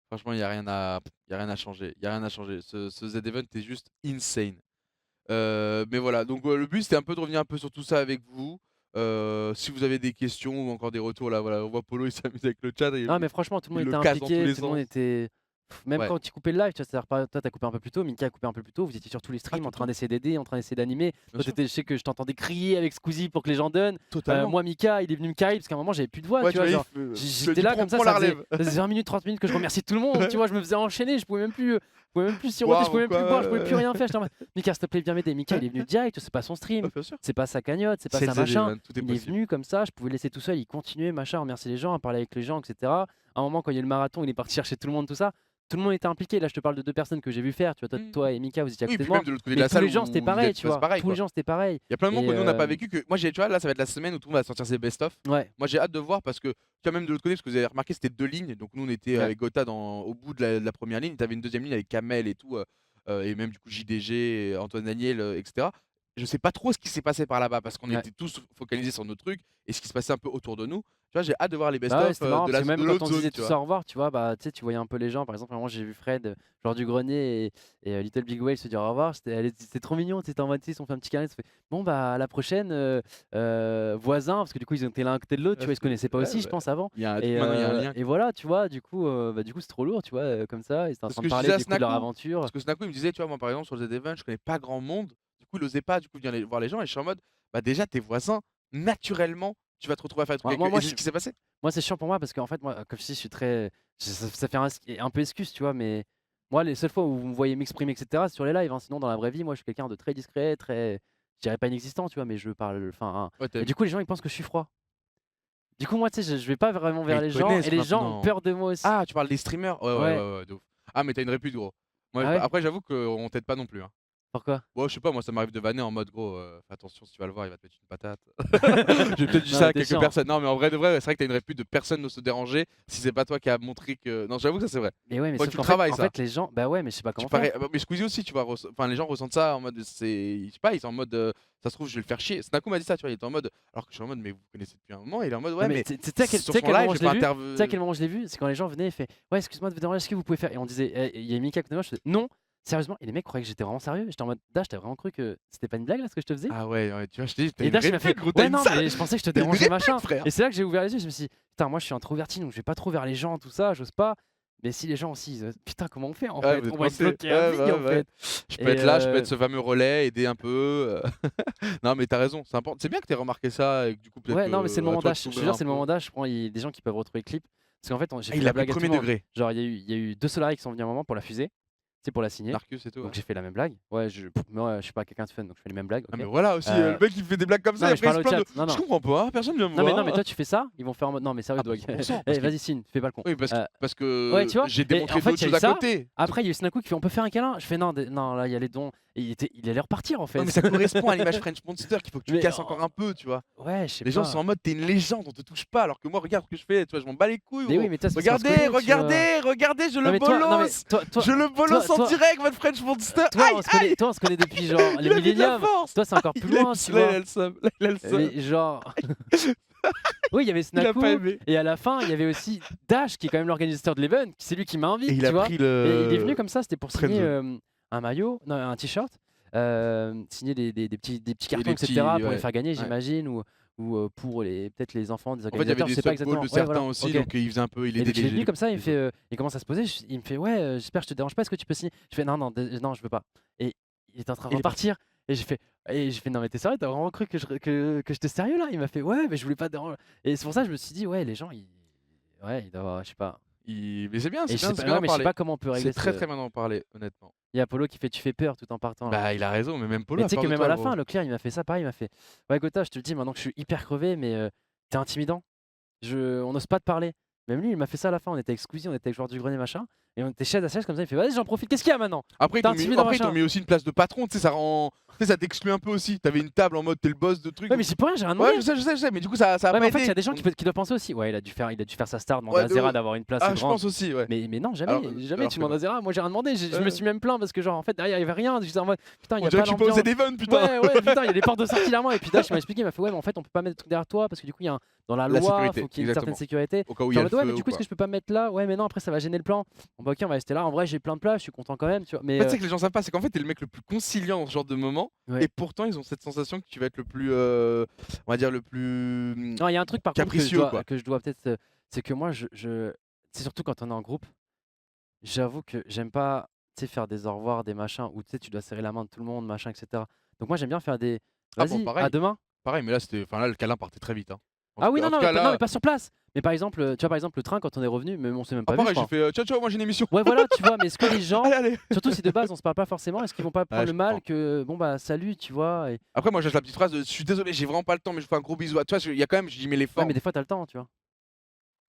Franchement, il n'y a rien à changer. Il y a rien à changer. Ce Z-Event est juste insane. Mais voilà, donc le but c'était un peu de revenir un peu sur tout ça avec vous. Si vous avez des questions ou encore des retours, là, voilà, on voit Polo, il s'amuse avec le chat. Et non, mais franchement, tout le il monde le était casse dans tous impliqué, les tout le monde sens. était. Même Ouais. quand tu coupais le live, tu vois, c'est-à-dire pas, toi, t'as coupé un peu plus tôt, Mika a coupé un peu plus tôt, vous étiez sur tous les streams tout en train le d'essayer d'aider, en train d'essayer d'animer. Bien Toi, sûr. je sais que je t'entendais crier avec Squeezie pour que les gens donnent. Totalement. Moi, Mika, il est venu me carry parce qu'à un moment, j'avais plus de voix, Ouais, tu vois. m'as dit, Genre, je te j'étais dis, là comme ça, prends la ça faisait, relève. ça faisait 20 minutes, 30 minutes que je remerciais tout le monde, tu vois, je me faisais enchaîner, je pouvais même plus siroter, je pouvais même plus boire, je pouvais plus rien faire. J'étais en mode, Mika, s'il te plaît, viens m'aider. Mika, il est venu direct, c'est pas son stream, Ouais, bien sûr. c'est pas sa cagnotte, c'est pas C'est sa le machin. Z-Event, tout est Il est possible. venu comme ça, je pouvais le laisser tout seul, il continuait, machin, à remercier les gens, à parler avec les gens, etc. À un moment, quand il y a eu le marathon, il est parti chercher tout le monde, tout ça. Tout le monde était impliqué. Là, je te parle de 2 personnes que j'ai vu faire. Tu vois, toi et Mika, vous étiez à Oui, côté puis de moi. même de l'autre côté de Mais la tous salle. les gens, où c'était vous pareil, êtes- tu c'est vois. pareil, Tous les quoi. gens, c'était pareil. Il y a plein de moments Et, que nous on n'a pas vécu. Que moi, tu vois, là, ça va être la semaine où tout le monde va sortir ses best-of. Ouais. Moi, j'ai hâte de voir parce que, tu vois, même de l'autre côté, parce que vous avez remarqué, c'était 2 lignes. Donc, nous, on était Ouais. avec Gotha au bout de la première ligne. Tu avais une deuxième ligne avec Kamel et tout. Et même, du coup, JDG, Antoine Daniel, etc. Je sais pas trop ce qui s'est passé par là-bas parce qu'on Ouais. était tous focalisés sur nos trucs et ce qui se passait un peu autour de nous. Tu vois, j'ai hâte de voir les Bah best-of ouais, c'était marrant de parce que même quand l'autre on zone. disait Tu tous vois. au revoir, tu vois, bah tu sais, tu voyais un peu les gens. Par exemple, à un moment, j'ai vu Fred, genre du grenier et Little Big Whale se dire au revoir. C'était trop mignon. C'était en mode, tu sais, ils se sont fait un petit carnet. Ils se fait bon, bah à la prochaine, voisins, parce que du coup, ils étaient l'un à côté de l'autre. Tu vois, ils se connaissaient pas Ouais, aussi, je ouais. pense, avant. Il y a un, Et, maintenant, il y a un lien. et voilà, tu vois, du coup, c'est trop lourd, tu vois, comme ça. Ils étaient en C'est ce train que de je parler disais à du coup de leur Snaku. aventure. Parce que Snaku, il me disait, tu vois, moi, par exemple, sur le Z-Event, je connais pas grand monde. Du coup, il osait pas, du coup, venir voir les gens. Et je suis en mode, bah, déjà, tes voisins, naturellement, tu vas te retrouver à faire des trucs Moi, avec eux. moi, Et c'est ce qui s'est passé. Moi, c'est chiant pour moi parce qu'en fait, moi, comme je dis, je suis très. Ça fait un peu excuse, tu vois, mais moi, les seules fois où vous me voyez m'exprimer, etc., c'est sur les lives. Hein. Sinon, dans la vraie vie, moi, je suis quelqu'un de très discret, très. Je dirais pas inexistant, tu vois, mais je parle. Enfin, Ouais, et du coup, les gens, ils pensent que je suis froid. Du coup, moi, tu sais, je vais pas vraiment vers ils les te gens connaissent et les gens ont maintenant. peur de moi aussi. Ah, tu parles des streamers? Ouais, Ouais. ouais, de ouf. Ah, mais t'as une répute, gros. Moi, Ah ouais après, j'avoue qu'on t'aide pas non plus. Hein. Pourquoi? Bon, je sais pas, moi, ça m'arrive de vanner en mode, gros, fais attention, si tu vas le voir, il va te mettre une patate. J'ai peut-être dit Non, ça mais à t'es quelques chiant. personnes. Non, mais en vrai, de vrai, c'est vrai que t'as une répute de personne ne se déranger si c'est pas toi qui a montré que. Non, j'avoue que ça, c'est vrai. Mais ouais, mais Faut sauf que tu qu'en travailles, en ça. fait, les gens. Bah ouais, mais je sais pas Tu comment parais... faire. Mais Squeezie aussi, tu vois, enfin, les gens ressentent ça en mode, je sais pas, ils sont en mode, ça se trouve, je vais le faire chier. Snaku m'a dit ça, tu vois, il était en mode, alors que je suis en mode, mais vous connaissez depuis un moment, il est en mode, ouais, Non, mais tu sais à quel sur tu sais à son quel live, moment je je vais l'ai pas vu? Tu sais à quel moment je l'ai vu? C'est quand les gens venaient et fait ouais, excuse-moi de vous déranger, est-ce que vous pouvez faire? Et on disait, il y a Mika à côté de moi, je faisais non, sérieusement, et les mecs croyaient que j'étais vraiment sérieux. J'étais en mode, Dash, t'as vraiment cru que c'était pas une blague là ce que je te faisais? Ah ouais, tu vois, je t'ai dit, t'as Et une Dash il m'a fait répute, gros, t'as ouais, une non, sale- mais je pensais que je te t'as une dérangeais répute, machin. frère. Et c'est là que j'ai ouvert les yeux, je me suis dit, putain, moi je suis introverti donc je vais pas trop vers les gens, tout ça, j'ose pas. Mais si les gens aussi, putain, comment on fait en Ouais, fait? vous êtes On va être coincés. bloqué à Ouais, vie ouais, en ouais. fait. Je peux Et, être là, je peux être ce fameux relais, aider un peu. Non, mais t'as raison, c'est important. C'est bien que t'aies remarqué ça et que du coup, peut-être. Ouais, non, mais c'est le moment à toi de Dash. Je te s'ouvrir jure, un c'est le peu. moment Dash. Je prends il y a des gens qui peuvent retrouver le clip. Parce qu'en fait, j'ai Ah, fait il la a pris blague à tout premier le monde. degré. Genre, il y a eu 2 Solari qui sont venus à un moment pour la fusée. C'est pour la signer. Narcus et tout. Donc Ouais. j'ai fait la même blague. Ouais, moi, je suis pas quelqu'un de fun, donc je fais les mêmes blagues. Ah, ok. mais voilà aussi, Euh, le mec il fait des blagues comme ça non, et mais je après il parle se au plaint de. chat. Non, non. Je comprends pas, personne vient me Non, voir. mais toi, tu fais ça, ils vont faire en mode non, mais sérieux, Ah, bah, Dog. 100%, Eh, parce que- vas-y, signe, fais pas le con. Oui, parce que Ouais, tu vois. j'ai Et démontré en fait, d'autres il y a choses eu à ça. côté. Après, il y a eu Snaku qui fait on peut faire un câlin. Je fais non, non, là, il y a les dons. Et il allait repartir en fait. Non, mais ça correspond à l'image French Monster qu'il faut que tu Mais, casses encore un peu, tu vois. Ouais, je sais Les pas. gens sont en mode t'es une légende, on te touche pas, alors que moi regarde ce que je fais, tu vois, je m'en bats les couilles. Mais gros. oui, mais toi, c'est parce qu'on se Regardez, connaît, tu vois. regardez, je Non, le mais toi, non, mais bolosse. toi, Je le bolosse toi- en direct, votre French Monster. toi, Aïe, aïe, toi, on se connaît depuis genre les il a mis de la milléniums. force. Toi, c'est encore plus Il a- loin, tu là, vois. il a le seum, là, il a le seum. Mais genre. Oui, il y avait Il a Snaku. pas aimé. Et à la fin, il y avait aussi Dash, qui est quand même l'organisateur de l'event. C'est lui qui m'a invité, Et il tu a vois. pris Et il est venu comme ça, c'était pour signer Friendzone. un maillot, non, un t-shirt. signer des petits Et cartons, les etc. petits, pour les ouais, faire gagner, ouais. j'imagine, ou pour peut-être les enfants des En fait, il y avait organisateurs, je des sais pas softballs exactement. de Ouais, certains voilà, aussi, ok. donc il faisait un peu, il Et aidait donc il est venu les comme ça, il me les fait, autres. il commence à se poser, il me fait: «Ouais, j'espère que je te dérange pas, est-ce que tu peux signer?» Je fais: «Non, non, non, je veux pas». Et il était en train de Il est parti. repartir et j'ai fait: «Non mais tu es sérieux? Tu as vraiment cru que j'étais sérieux là?» Il m'a fait: «Ouais, mais je voulais pas te déranger». Et c'est pour ça que je me suis dit: «Ouais, les gens ils doivent, je sais pas». Mais Et je sais c'est pas, bien ouais, d'en mais je sais parler. pas comment on peut régler C'est très, ce. très bien d'en parler, honnêtement. Il y a Polo qui fait: «Tu fais peur tout en partant là». Bah, il a raison, mais même Polo Mais a tu sais peur que de même à toi, la gros. fin, Leclerc, il m'a fait ça pareil, il m'a fait: «Ouais Gotha, je te le dis maintenant que je suis hyper crevé, mais tu intimidant. On n'ose pas te parler». Même lui, il m'a fait ça à la fin, on était avec Squeezie, on était avec Joueur du Grenier machin, et on était chaise à chaise comme ça, il fait: «Vas-y, j'en profite, qu'est-ce qu'il y a maintenant? Après, Tu intimidant ils t'ont machin». mis aussi une place de patron, tu sais, ça t'exclut un peu aussi. T'avais une table en mode, t'es le boss de trucs. Ouais, mais c'est pour rien, j'ai rien Ouais, demandé. je sais, mais du coup, ça a Ouais, pas mais en fait, il y aidé. a des gens qui doivent penser aussi: «Ouais, il a dû faire sa star, demander Ouais, à de Zera ouf. d'avoir une place Ah, je grande». pense aussi, ouais. Mais non, Alors jamais tu que demandes non. à Zera, moi j'ai rien demandé, je me Ouais. suis même plaint parce que genre en fait derrière il y avait rien, j'étais en mode: «Putain, il y On a dirait pas que je suis pas au l'ambiance». Z-Event, putain. Ouais, putain, il y a des portes de sortie derrière moi. Et puis Dash il m'a expliqué, il m'a fait: «Ouais, mais en fait, on peut pas mettre de trucs derrière toi parce que du coup, il y a dans la La loi, sécurité, faut qu'il y ait une certaine exactement. sécurité». Au cas où il y J'étais a en le mode: «Ouais, mais feu du ou coup, est-ce quoi. que je peux pas me mettre là?» «Ouais, mais non, après ça va gêner le plan». Bon bah OK, on va rester là. En vrai, j'ai plein de places, je suis content quand même, tu vois. En fait, c'est que les gens savent pas, c'est qu'en fait, t'es le mec le plus conciliant dans ce genre de moment, Ouais. et pourtant, ils ont cette sensation que tu vas être le plus, on va dire le plus, Non, il y a un truc par contre capricieux, quoi. que je dois peut-être, c'est que moi c'est surtout quand on est en groupe, j'avoue que j'aime pas, tu sais, faire des au revoir, des machins où tu sais, tu dois serrer la main de tout le monde, machin, et cetera. Donc moi, j'aime bien faire des: Ah bon, «Vas-y, à demain». pareil, mais là, là, le câlin partait très vite, hein. Ah oui, En non, tout non, cas, non, mais là, pas sur place. Mais par exemple, tu vois, par exemple, le train quand on est revenu, même on s'est même ah pas vu, je pareil, j'ai crois. fait, «Ciao, ciao, moi j'ai une émission». Ouais, voilà, tu vois, mais est-ce que les gens, Allez, allez. surtout si de base on se parle pas forcément, est-ce qu'ils vont pas prendre Ouais, le je comprends. mal que bon bah salut, tu vois? Et Après, moi, j'ai la petite phrase de: «Je suis désolé, j'ai vraiment pas le temps, mais je vous fais un gros bisou». Tu vois, il y a quand même, j'y mets les ouais, mais formes. des fois t'as le temps, tu vois?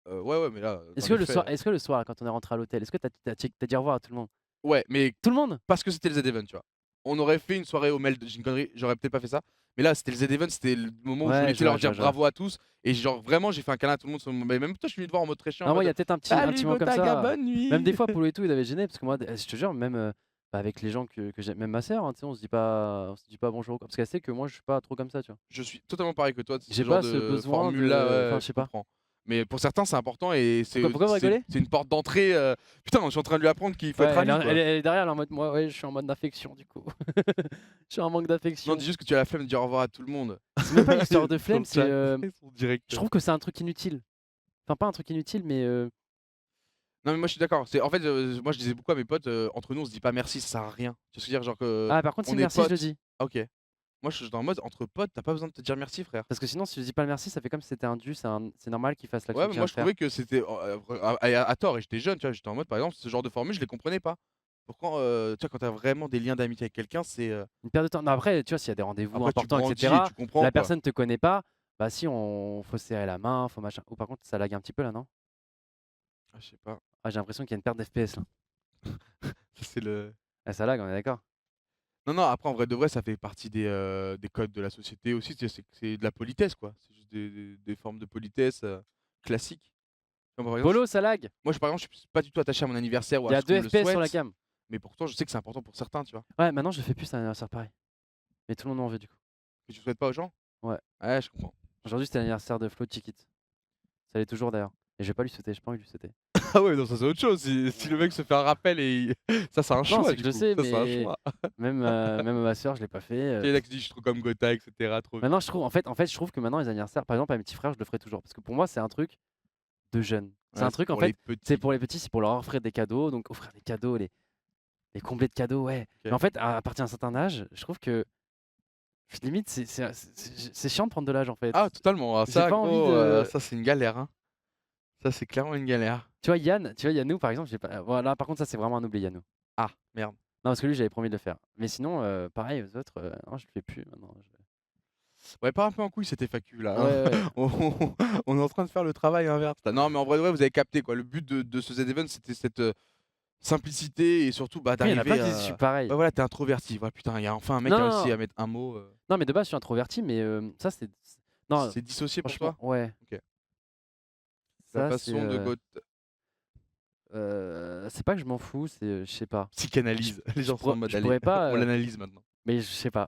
Ouais, ouais, mais là, dans Est-ce que les le soir faits, est-ce que le soir quand on est rentré à l'hôtel, est-ce que t'as dit au revoir à tout le monde? ouais, mais Tout le monde? parce que c'était le Z-Event, tu vois? On aurait fait une soirée au Mel, j'ai une connerie, j'aurais peut-être pas fait ça, mais là, c'était le Z-Event, c'était le moment où je voulais, Ouais, tu je sais, vois, leur je vois, dire je vois. bravo à tous, et genre vraiment, j'ai fait un câlin à tout le monde, mais même toi, je suis venu te voir en mode très chiant, en Non, moi, il y mode: a peut-être un «Salut petit moment comme Gotaga, ça, bonne même des nuit!» fois Polo et tout, il avait gêné parce que moi, je te jure, même, bah, avec les gens que j'aime, même ma sœur, hein, tu sais, on se dit pas bonjour parce qu'elle sait que moi je suis pas trop comme ça, tu vois? Je suis totalement pareil que toi, ce J'ai genre pas ce de besoin formule-là, de, enfin, ouais, je je sais pas. comprends. Mais pour certains, c'est important, et Pourquoi vous rigolez? c'est une porte d'entrée, putain, je suis en train de lui apprendre qu'il faut Ouais, être elle ami, est quoi. elle est derrière, elle est en mode: «Moi, ouais, je suis en mode d'affection du coup». Je suis en manque Non, d'affection. dis juste que tu as la flemme de dire au revoir à tout le monde. C'est même pas une histoire de Sur flemme, le c'est, chat, ils sont je direct. trouve que c'est un truc inutile. Enfin, pas un truc inutile, mais Non, mais moi, je suis d'accord. En fait, moi, je disais beaucoup à mes potes, entre nous, on se dit pas merci, ça sert à rien. Tu vois ce que je veux dire? Genre que ah, par contre, si, on est merci, je le potes. dis. Ah, OK. Moi, je suis dans le mode, entre potes, tu pas besoin de te dire merci, frère. Parce que sinon, si je dis pas le merci, ça fait comme si c'était un dû, c'est normal qu'il fasse l'action Ouais, que mais je moi, viens de je faire. trouvais que c'était, à tort, et j'étais jeune, tu vois? J'étais en mode, par exemple, ce genre de formule, je les comprenais pas. Pourquoi, tu vois, quand tu as vraiment des liens d'amitié avec quelqu'un, c'est, Une perte de temps. Non, après, tu vois, s'il y a des rendez-vous après tu importants, et grandis et cetera, tu comprends, la quoi. personne te connaît pas, bah si, on faut se serrer la main, faut machin. Ou par contre, ça lag un petit peu là, non? Ah, je sais pas. Ah, j'ai l'impression qu'il y a une perte d'FPS là. Ça, c'est le Ah, ça lag, on est d'accord? non, non, après, en vrai de vrai, ça fait partie des codes de la société aussi, tu sais, c'est de la politesse, quoi. C'est juste des formes de politesse, classiques. Moi, par exemple, Polo, ça lag! par exemple, je suis pas du tout attaché à mon anniversaire ou Il y à a ce qu'on 2 me le FPS sur la souhaite, cam. mais pourtant, je sais que c'est important pour certains, tu vois? Ouais, maintenant je le fais plus, c'est un anniversaire pareil. Mais tout le monde m'en veut du coup. Que tu souhaites pas aux gens? Ouais. Ouais, je comprends. Aujourd'hui, c'était l'anniversaire de Flo Chiquit. Ça l'est toujours d'ailleurs. Et je vais pas lui souhaiter, j'ai pas envie de lui souhaiter. Ah ouais, non, ça c'est autre chose. Si le mec se fait un rappel et ça c'est un Non, choix c'est que du je coup. sais, Ça c'est un mais choix. même à ma sœur, je l'ai pas fait. Tu sais, là qui dit je suis trop comme Gotha, et cetera, trop Maintenant, je trouve, en fait, je trouve que maintenant les anniversaires, par exemple à mes petits frères, je le ferai toujours parce que pour moi, c'est un truc de jeune. C'est ouais, un c'est truc en pour les fait, c'est petits. pour les petits, c'est pour leur offrir des cadeaux, donc offrir des cadeaux, les combler de cadeaux, ouais. Mais OK. en fait, à partir d'un certain âge, je trouve que limite c'est chiant de prendre de l'âge en fait. Ah totalement, ah J'ai ça pas envie gros, de. ça c'est une galère, hein. Ça c'est clairement une galère. Tu vois Yannou par exemple, j'ai pas. Voilà, par contre ça c'est vraiment un oubli Yannou. Ah merde. Non parce que lui j'avais promis de le faire. Mais sinon, pareil aux autres, non je le fais plus maintenant. Ouais, pas un peu en couille cette FAQ là, Ouais, hein. ouais. On est en train de faire le travail inverse là. Non mais en vrai de vrai, vous avez capté quoi. Le but de ce Z-Event, c'était cette, simplicité, et surtout, bah, Après il y en a d'arriver plein qui disent je suis à pareil. ouais voilà, tu es introverti. Voilà, putain, il y a enfin un mec qui Non, a non, réussi non. à mettre un mot, Non mais de base je suis introverti, mais ça c'est non c'est dissocié pour franchement toi? ouais. OK. Ta Ça c'est, façon de c'est pas que je m'en fous, c'est, je sais pas. psychanalyse. Les gens sont en mode: Je «Allez, pourrais pas, on l'analyse maintenant». mais je sais pas.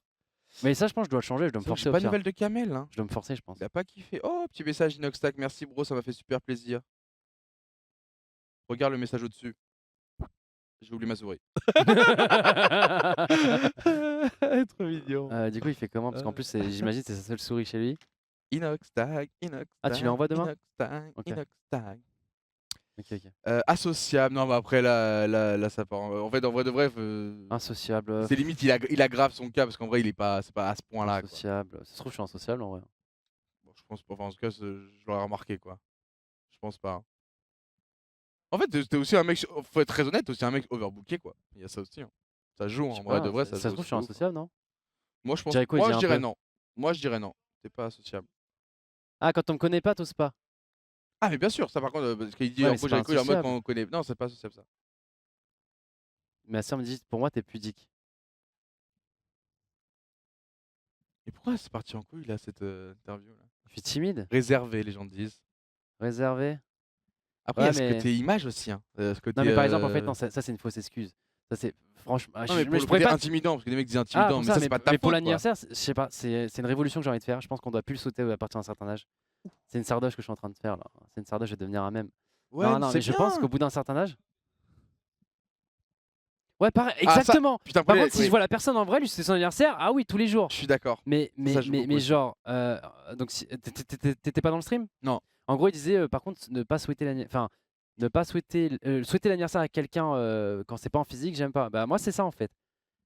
Mais ça je pense que je dois le changer, je dois me Sinon, j'ai forcer au pas de pire. nouvelles de Kamel, hein. Je dois me forcer je pense. Il a pas kiffé. Oh, petit message Inoxtag, merci bro, ça m'a fait super plaisir. Regarde le message au-dessus. J'ai oublié ma souris. Trop mignon. Du coup, il fait comment? Parce qu'en plus, j'imagine c'est sa seule souris chez lui. Inox tag, inox Ah, tu lui envoies demain? inox tag, Ok. inox tag. Ok. Associable, non, mais après là ça part. En fait, en vrai de vrai, Insociable. c'est limite il aggrave son cas parce qu'en vrai, c'est pas à ce point-là. Quoi. Insociable. Ça se trouve, je suis insociable en vrai. Bon, je pense pas, enfin, en tout cas, je l'aurais remarqué quoi. Je pense pas. Hein. En fait, t'es aussi un mec, faut être très honnête, t'es aussi un mec overbooké quoi. Il y a ça aussi. Hein. Ça joue, Je en sais vrai pas, de vrai, ça ça se joue trouve, je aussi suis de ouf, hein. insociable, non? Moi, je pense. Dirais quoi, Moi, dis je un dirais peu. non. Moi, je dirais non. T'es pas associable. Ah, quand on me connaît pas, t'oses pas. Ah, mais bien sûr, ça par contre, parce qu'il dit Ouais, en mais c'est gros, pas Jericho, il est en mode insociable. quand on connaît. Non, c'est pas associable ça. Ma soeur me dit, pour moi, t'es pudique. Et pourquoi c'est parti en couille là, cette interview là? Je suis timide, Réservé, les gens disent. réservé. Après, il y Ouais, a ce mais. côté image aussi. Hein. Ce Non, côté. mais par exemple, en fait, non, ça c'est une fausse excuse. Ça, c'est. Franchement. Non, mais pour le pourrais côté pas. intimidant, parce que les mecs disent Ah, intimidant, pour mais ça, ça, c'est pas ta mais pour faute, quoi. l'anniversaire, je sais pas, c'est une révolution que j'ai envie de faire. Je pense qu'on doit plus le sauter à partir d'un certain âge. C'est une sardoche que je suis en train de faire là. C'est une sardoche, je vais devenir un mème. Ouais, Non, mais non, c'est mais je pense bien. qu'au bout d'un certain âge. Ouais, pareil, Ah, ça, exactement. putain, Par pour contre, si je vois la personne en vrai, lui, c'est son anniversaire, ah oui, tous les jours. je suis d'accord. Mais Ça joue beaucoup aussi. genre, donc t'étais pas dans le stream? Non. En gros, il disait par contre ne pas souhaiter l'anniversaire, enfin ne pas souhaiter l'anniversaire à quelqu'un quand c'est pas en physique, j'aime pas. Bah moi c'est ça en fait.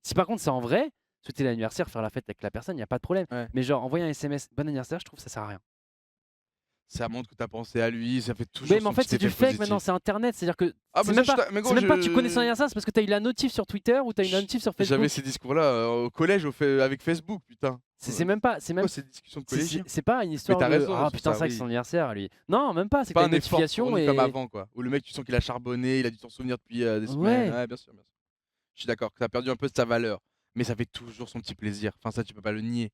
Si par contre c'est en vrai, souhaiter l'anniversaire, faire la fête avec la personne, il y a pas de problème. Ouais. Mais genre envoyer un SMS bon anniversaire, je trouve que ça sert à rien. Ça montre que t'as pensé à lui, ça fait toujours. Oui, mais en son fait petit c'est du effet fake positif. maintenant, c'est internet, c'est-à-dire que Ah, c'est bah, même ça, pas, mais c'est gros, même pas que tu connais son anniversaire, c'est parce que t'as eu la notif sur Twitter ou t'as eu la notif sur Facebook. J'avais ces discours-là au collège avec Facebook, putain. C'est même pas, c'est même. Quoi, ces discussions de collégiens? C'est pas une histoire t'as de raison ah sur putain ça, ça que oui. c'est son anniversaire lui. Non, même pas, c'est que Pas t'as un une effort notification fourni et comme avant, quoi. Où le mec, tu sens qu'il a charbonné, il a dû s'en souvenir depuis des semaines. Ouais, bien sûr, bien sûr. Je suis d'accord que ça a perdu un peu de sa valeur. Mais ça fait toujours son petit plaisir. Enfin, ça, tu peux pas le nier.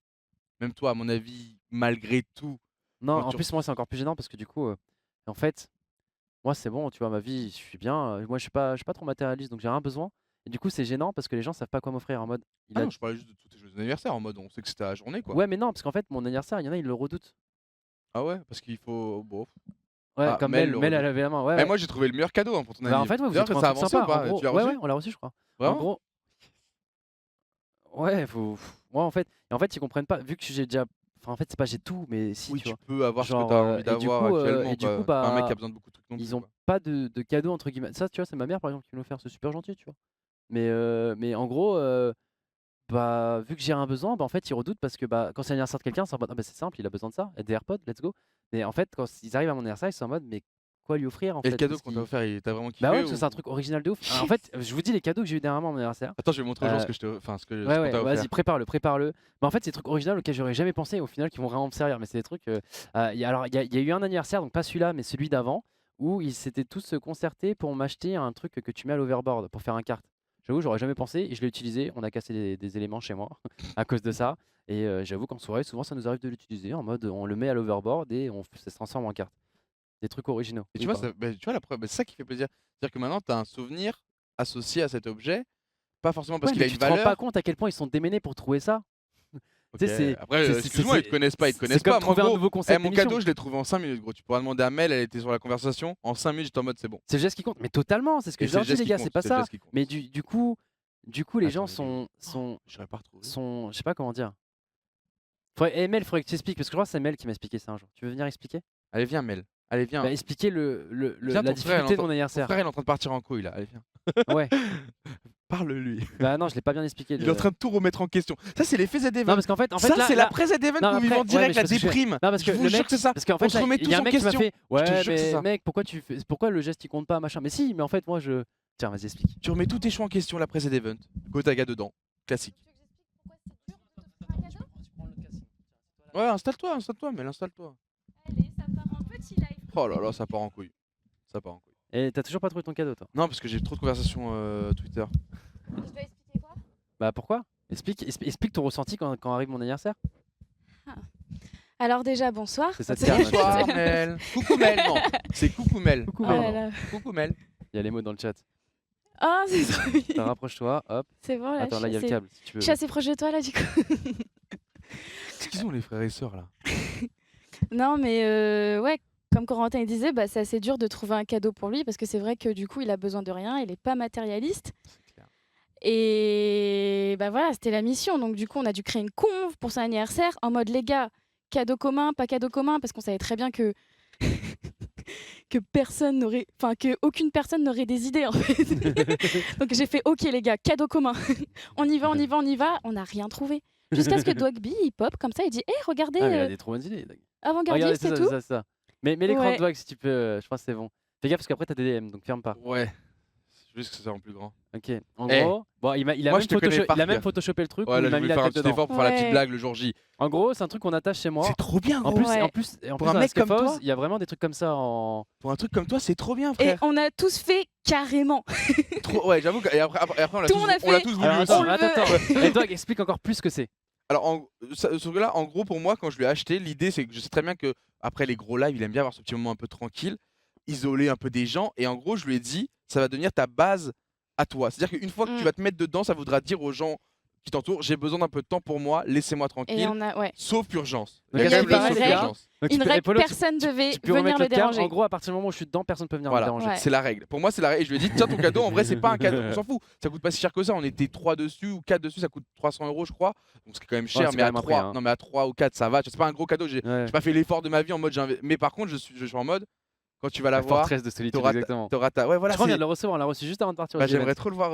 Même toi, à mon avis, malgré tout. non, quand en tu plus moi c'est encore plus gênant parce que du coup en fait moi c'est bon, tu vois ma vie, je suis bien, moi je suis pas trop matérialiste donc j'ai rien besoin et du coup c'est gênant parce que les gens savent pas quoi m'offrir en mode Ah non, je parlais juste de tous tes jeux d'anniversaire en mode on sait que c'était la journée, quoi. ouais mais non parce qu'en fait mon anniversaire, il y en a ils le redoutent. Ah ouais, parce qu'il faut. Bon. Ouais, Ah, comme Mel Mel, le elle redoute. avait la main. Ouais, Eh, ouais. moi, j'ai trouvé le meilleur cadeau hein, pour ton Bah, en anniversaire. fait, ouais, vous D'ailleurs, êtes ça a un truc avancé ou sympa. pas? En gros, Tu l'as ouais, reçu? ouais, on l'a reçu, je crois. En Vraiment? gros, ouais, ouais, en fait, ils comprennent pas. Vu que j'ai déjà, enfin, en fait, c'est pas j'ai tout, mais si, Oui, tu tu vois. peux avoir ce que Genre, tu as envie et du d'avoir coup, actuellement. et du quoi. coup, C'est pas un mec qui bah, a besoin de beaucoup de trucs non plus. ils ont Quoi. pas de cadeaux entre guillemets. Ça, tu vois, c'est ma mère par exemple qui me l'a offert. C'est super gentil, tu vois. Mais en gros, bah, vu que j'ai un besoin, bah, en fait, ils redoutent parce que bah, quand c'est l'anniversaire de quelqu'un, c'est en mode, ah, bah, c'est simple, il a besoin de ça, et des AirPods, let's go. Mais en fait, quand ils arrivent à mon anniversaire, ils sont en mode, mais quoi lui offrir en Et fait le cadeau parce qu'on t'a qu'ils- offert, t'as vraiment kiffé Bah ouais, parce que ou... c'est un truc original de ouf. En fait, je vous dis les cadeaux que j'ai eu dernièrement à mon anniversaire. Attends, je vais montrer aux gens Euh, ce que je te... enfin, ce que Ouais, ce qu'on ouais, t'a offert. vas-y, prépare-le. Mais en fait, c'est des trucs originaux auxquels j'aurais jamais pensé et au final qui vont vraiment me servir. Mais c'est des trucs. Alors, il y a eu un anniversaire, donc pas celui-là, mais celui d'avant, où ils s'étaient tous concertés pour m'acheter un truc que tu mets à l'overboard pour faire un kart. J'avoue, j'aurais jamais pensé et je l'ai utilisé. On a cassé des éléments chez moi à cause de ça. Et j'avoue qu'en soirée, souvent, ça nous arrive de l'utiliser en mode on le met à l'overboard et ça se transforme en carte. Des trucs originaux. Et Oui, tu vois, pardon. tu vois la preuve, c'est ça qui fait plaisir. C'est-à-dire que maintenant, tu as un souvenir associé à cet objet, pas forcément parce Ouais, qu'il mais a tu une te rends pas valeur. compte à quel point ils sont déménés pour trouver ça. Ok. Tu sais, c'est- Après, c'est- excuse-moi, c'est- ils te connaissent pas, ils te c'est connaissent comme pas. Moi, trouver un gros, nouveau concept mon d'émission. cadeau, je l'ai trouvé en 5 minutes, gros. Tu pourras demander à Mel, elle était sur la conversation. En 5 minutes, j'étais en mode, c'est bon. C'est le geste qui compte, mais totalement, c'est ce que Et je c'est leur le dis geste les qui gars, compte, c'est pas c'est le ça. geste qui compte. Mais du coup, les Attends, gens il est où sont, J'aurais pas retrouvé. je sais pas comment dire. Mel, faudrait que tu expliques, parce que je crois que c'est Mel qui m'a expliqué ça un jour. Tu veux venir expliquer? Allez, viens, Mel. Allez, viens. Bah, expliquer Viens, la ton frère, difficulté de mon ton anniversaire. frère, il est en train de partir en couille, là. Allez, viens. Ouais. Parle-lui. Bah non, je l'ai pas bien expliqué. Il est en train de tout remettre en question. Ça, c'est l'effet Z-Event. Non, parce qu'en fait, ça, là, c'est là- l'après Z-Event Non, où ils après, vont direct ouais, la mais je sais- déprime. Non, parce que Je vous le jure mec, que c'est ça. parce qu'en On fait, se là, remet il y tous a un en mec qui m'a question. fait, ouais, te jure que c'est mais ça. mec, pourquoi le geste il compte pas, machin. Mais si, mais en fait, moi je. Tiens, vas-y, explique. Tu remets tous tes choix en question l'après Z-Event. Gotaga dedans. Classique. Ouais, installe-toi, mais installe-toi. Allez, ça part en petit live. Oh là là, ça part en couille. Ça part en couille. Et t'as toujours pas trouvé ton cadeau, toi? Non, parce que j'ai trop de conversations Twitter. Je dois expliquer quoi? Bah pourquoi? Explique ton ressenti quand arrive mon anniversaire. Alors déjà, bonsoir. C'est ça de calme. Bonsoir Mel. Coucou Mel, non. C'est coucou Mel. Coucou, Oh Mel. là là. Coucou Mel. Il y a les mots dans le chat. Oh, c'est trop T'en bien. rapproche-toi, hop. C'est bon, là. Attends, là, il y a le câble, si tu veux. Je suis assez proche de toi, là, du coup. Qu'est-ce qu'ils ont les frères et sœurs là? Non, mais ouais, comme Corentin il disait, bah, c'est assez dur de trouver un cadeau pour lui parce que c'est vrai que du coup, il a besoin de rien, il est pas matérialiste. C'est clair. Et bah voilà, c'était la mission. Donc du coup, on a dû créer une conve pour son anniversaire en mode les gars, cadeau commun, pas cadeau commun, parce qu'on savait très bien que que aucune personne n'aurait des idées en fait. Donc j'ai fait OK les gars, cadeau commun. On y va, on y va, on y va. On n'a rien trouvé. Jusqu'à ce que Dwagby il pop comme ça, il dit regardez, Ah, mais il a des trop bonnes idées. Regardez, avant-gardiste c'est et ça, tout. c'est ça, c'est ça. Mais l'écran Ouais. de Dwag, si tu peux, je pense que c'est bon. Fais gaffe parce qu'après t'as des DM, donc ferme pas. Ouais. C'est juste que c'est en plus grand. Ok. En Eh, gros, bon, il a moi, même je te connais par cœur. photoshopé le truc où Ouais, là, il je m'a voulais mis la faire un tête petit dedans. effort pour faire la petite Ouais. blague le jour J. En gros, c'est un truc qu'on attache chez moi. C'est trop bien, En gros. plus, Ouais. en plus, Pour un dans mec Escape comme House, toi. il y a vraiment des trucs comme ça en. Pour un truc comme toi, c'est trop bien, Et frère. on a tous fait carrément. Ouais, j'avoue. Et après, on l'a Tout tous, le monde a on l'a fait. tous voulu Alors, aussi. attends, On le attends. Et toi, explique encore plus ce que c'est. Alors, ce là en gros, pour moi, quand je l'ai acheté, l'idée, c'est que je sais très bien que après les gros lives, il aime bien avoir ce petit moment un peu tranquille, isolé un peu des gens. Et en gros, je lui ai dit, ça va devenir ta base à toi. C'est-à-dire qu'une fois que tu vas te mettre dedans, ça voudra dire aux gens qui t'entourent, j'ai besoin d'un peu de temps pour moi, laissez-moi Et tranquille, on a, ouais. sauf urgence. Donc, Il y a il y quand même avait le une sauf règle. urgence. Donc, tu Une peux- règle, et Polo, personne devait tu peux venir remettre le le câble. déranger. En gros, à partir du moment où je suis dedans, personne peut venir me Voilà, déranger. Ouais. c'est la règle. Pour moi, c'est la règle. Et je lui ai dit, tiens ton cadeau, en vrai, c'est pas un cadeau, on s'en fout. Ça coûte pas si cher que ça. On était 3 dessus ou 4 dessus, ça coûte 300 €, je crois. Donc c'est quand même cher, c'est mais quand à même un 3, prix, hein. non, mais à 3 ou 4, ça va. C'est pas un gros cadeau. J'ai Ouais. pas fait l'effort de ma vie en mode. Mais par contre, je suis en mode, quand tu vas La l'avoir, forteresse de solitude, t'auras exactement. ta. Ouais, voilà. Je crois qu'on vient c'est- de le recevoir, on l'a reçu juste avant de partir au Bah, G20. j'aimerais trop le voir.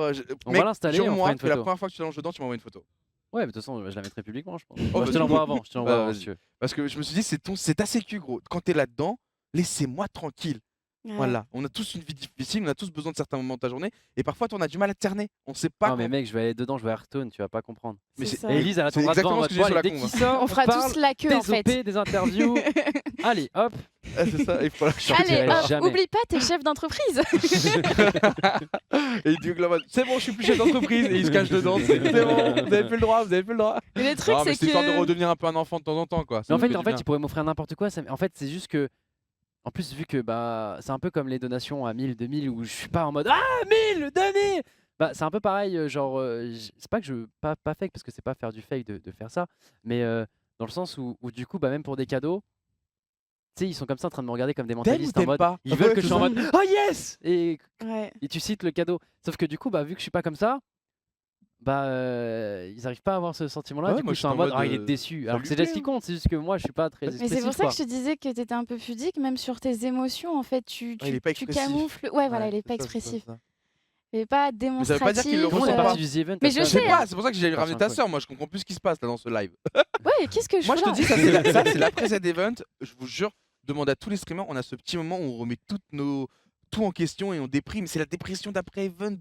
On Mec, va l'installer, on jure-moi fera une que la photo. première fois que tu te lances dedans, tu m'envoies une photo. Ouais, mais de toute façon, je la mettrai publiquement, je pense. Oh, Moi, je te vas-y. l'envoie avant. Je te l'envoie Bah, avant vas-y. si tu veux. Parce que je me suis dit, c'est ta sécu, gros. Quand t'es là-dedans, laissez-moi tranquille. Ouais. Voilà. On a tous une vie difficile, on a tous besoin de certains moments de ta journée. Et parfois, on a du mal à terner. On sait pas. Non, mais mec, je vais aller dedans, je vais à Hearthstone, tu vas pas comprendre. Mais C'est c'est- ça. Et Elise, elle c'est attendra devant exactement en ce que mode, j'ai sur la dès con, qu'il moi. sort, On fera parle, tous la queue des en fait. OP, des interviews. Allez, hop. Ah, c'est ça. Et voilà. Je Allez, dirai hop, jamais. oublie pas, t'es chef d'entreprise. Et il dit Globan, c'est bon, je suis plus chef d'entreprise. Et il se cache dedans. C'est bon, vous avez plus le droit, vous avez plus le droit. Mais le truc, Non, mais c'est c'est histoire de que. redevenir un peu un enfant de temps en temps, quoi. Ça Mais en nous fait, fait du bien. il pourrait m'offrir n'importe quoi. En fait, c'est juste que. En plus, vu que bah, c'est un peu comme les donations à 1000, 2000, où je suis pas en mode ah 1000, 2000. Bah, c'est un peu pareil, genre, c'est pas que je. Pas fake, parce que c'est pas faire du fake de faire ça, mais dans le sens où du coup, bah, même pour des cadeaux, tu sais, ils sont comme ça en train de me regarder comme des T'aimes ou mentalistes en t'aimes mode. pas Ils veulent Ouais, que je c'est sois en ça. mode oh yes Ouais. et tu cites le cadeau. Sauf que du coup, bah, vu que je suis pas comme ça, bah, ils arrivent pas à avoir ce sentiment-là. Ouais, Du moi, coup, je ils sont suis en en mode mode, ah, il est déçu. ça Alors lui que c'est déjà plaît, ce qui hein. compte, c'est juste que moi, je suis pas très Mais expressif. c'est pour ça quoi. que je te disais que t'étais un peu pudique, même sur tes émotions en fait. Tu il est pas tu expressif. camoufles. Ouais, voilà, Ouais, il est pas c'est ça, c'est ça, expressif. c'est ça. Il est pas ça veut pas dire qu'il démonstratif. le Comment ressent c'est pas. parti du The Event Mais à je ça, Je sais sais, pas, hein. c'est pour ça que j'ai ramené Attention, ta quoi. sœur. Moi, je comprends plus ce qui se passe là dans ce live. Ouais, qu'est-ce que je Moi, fais je te là dis, ça, c'est l'après cet event. Je vous jure, demande à tous les streamers. On a ce petit moment où on remet tout en question et on déprime. C'est la dépression d'après event.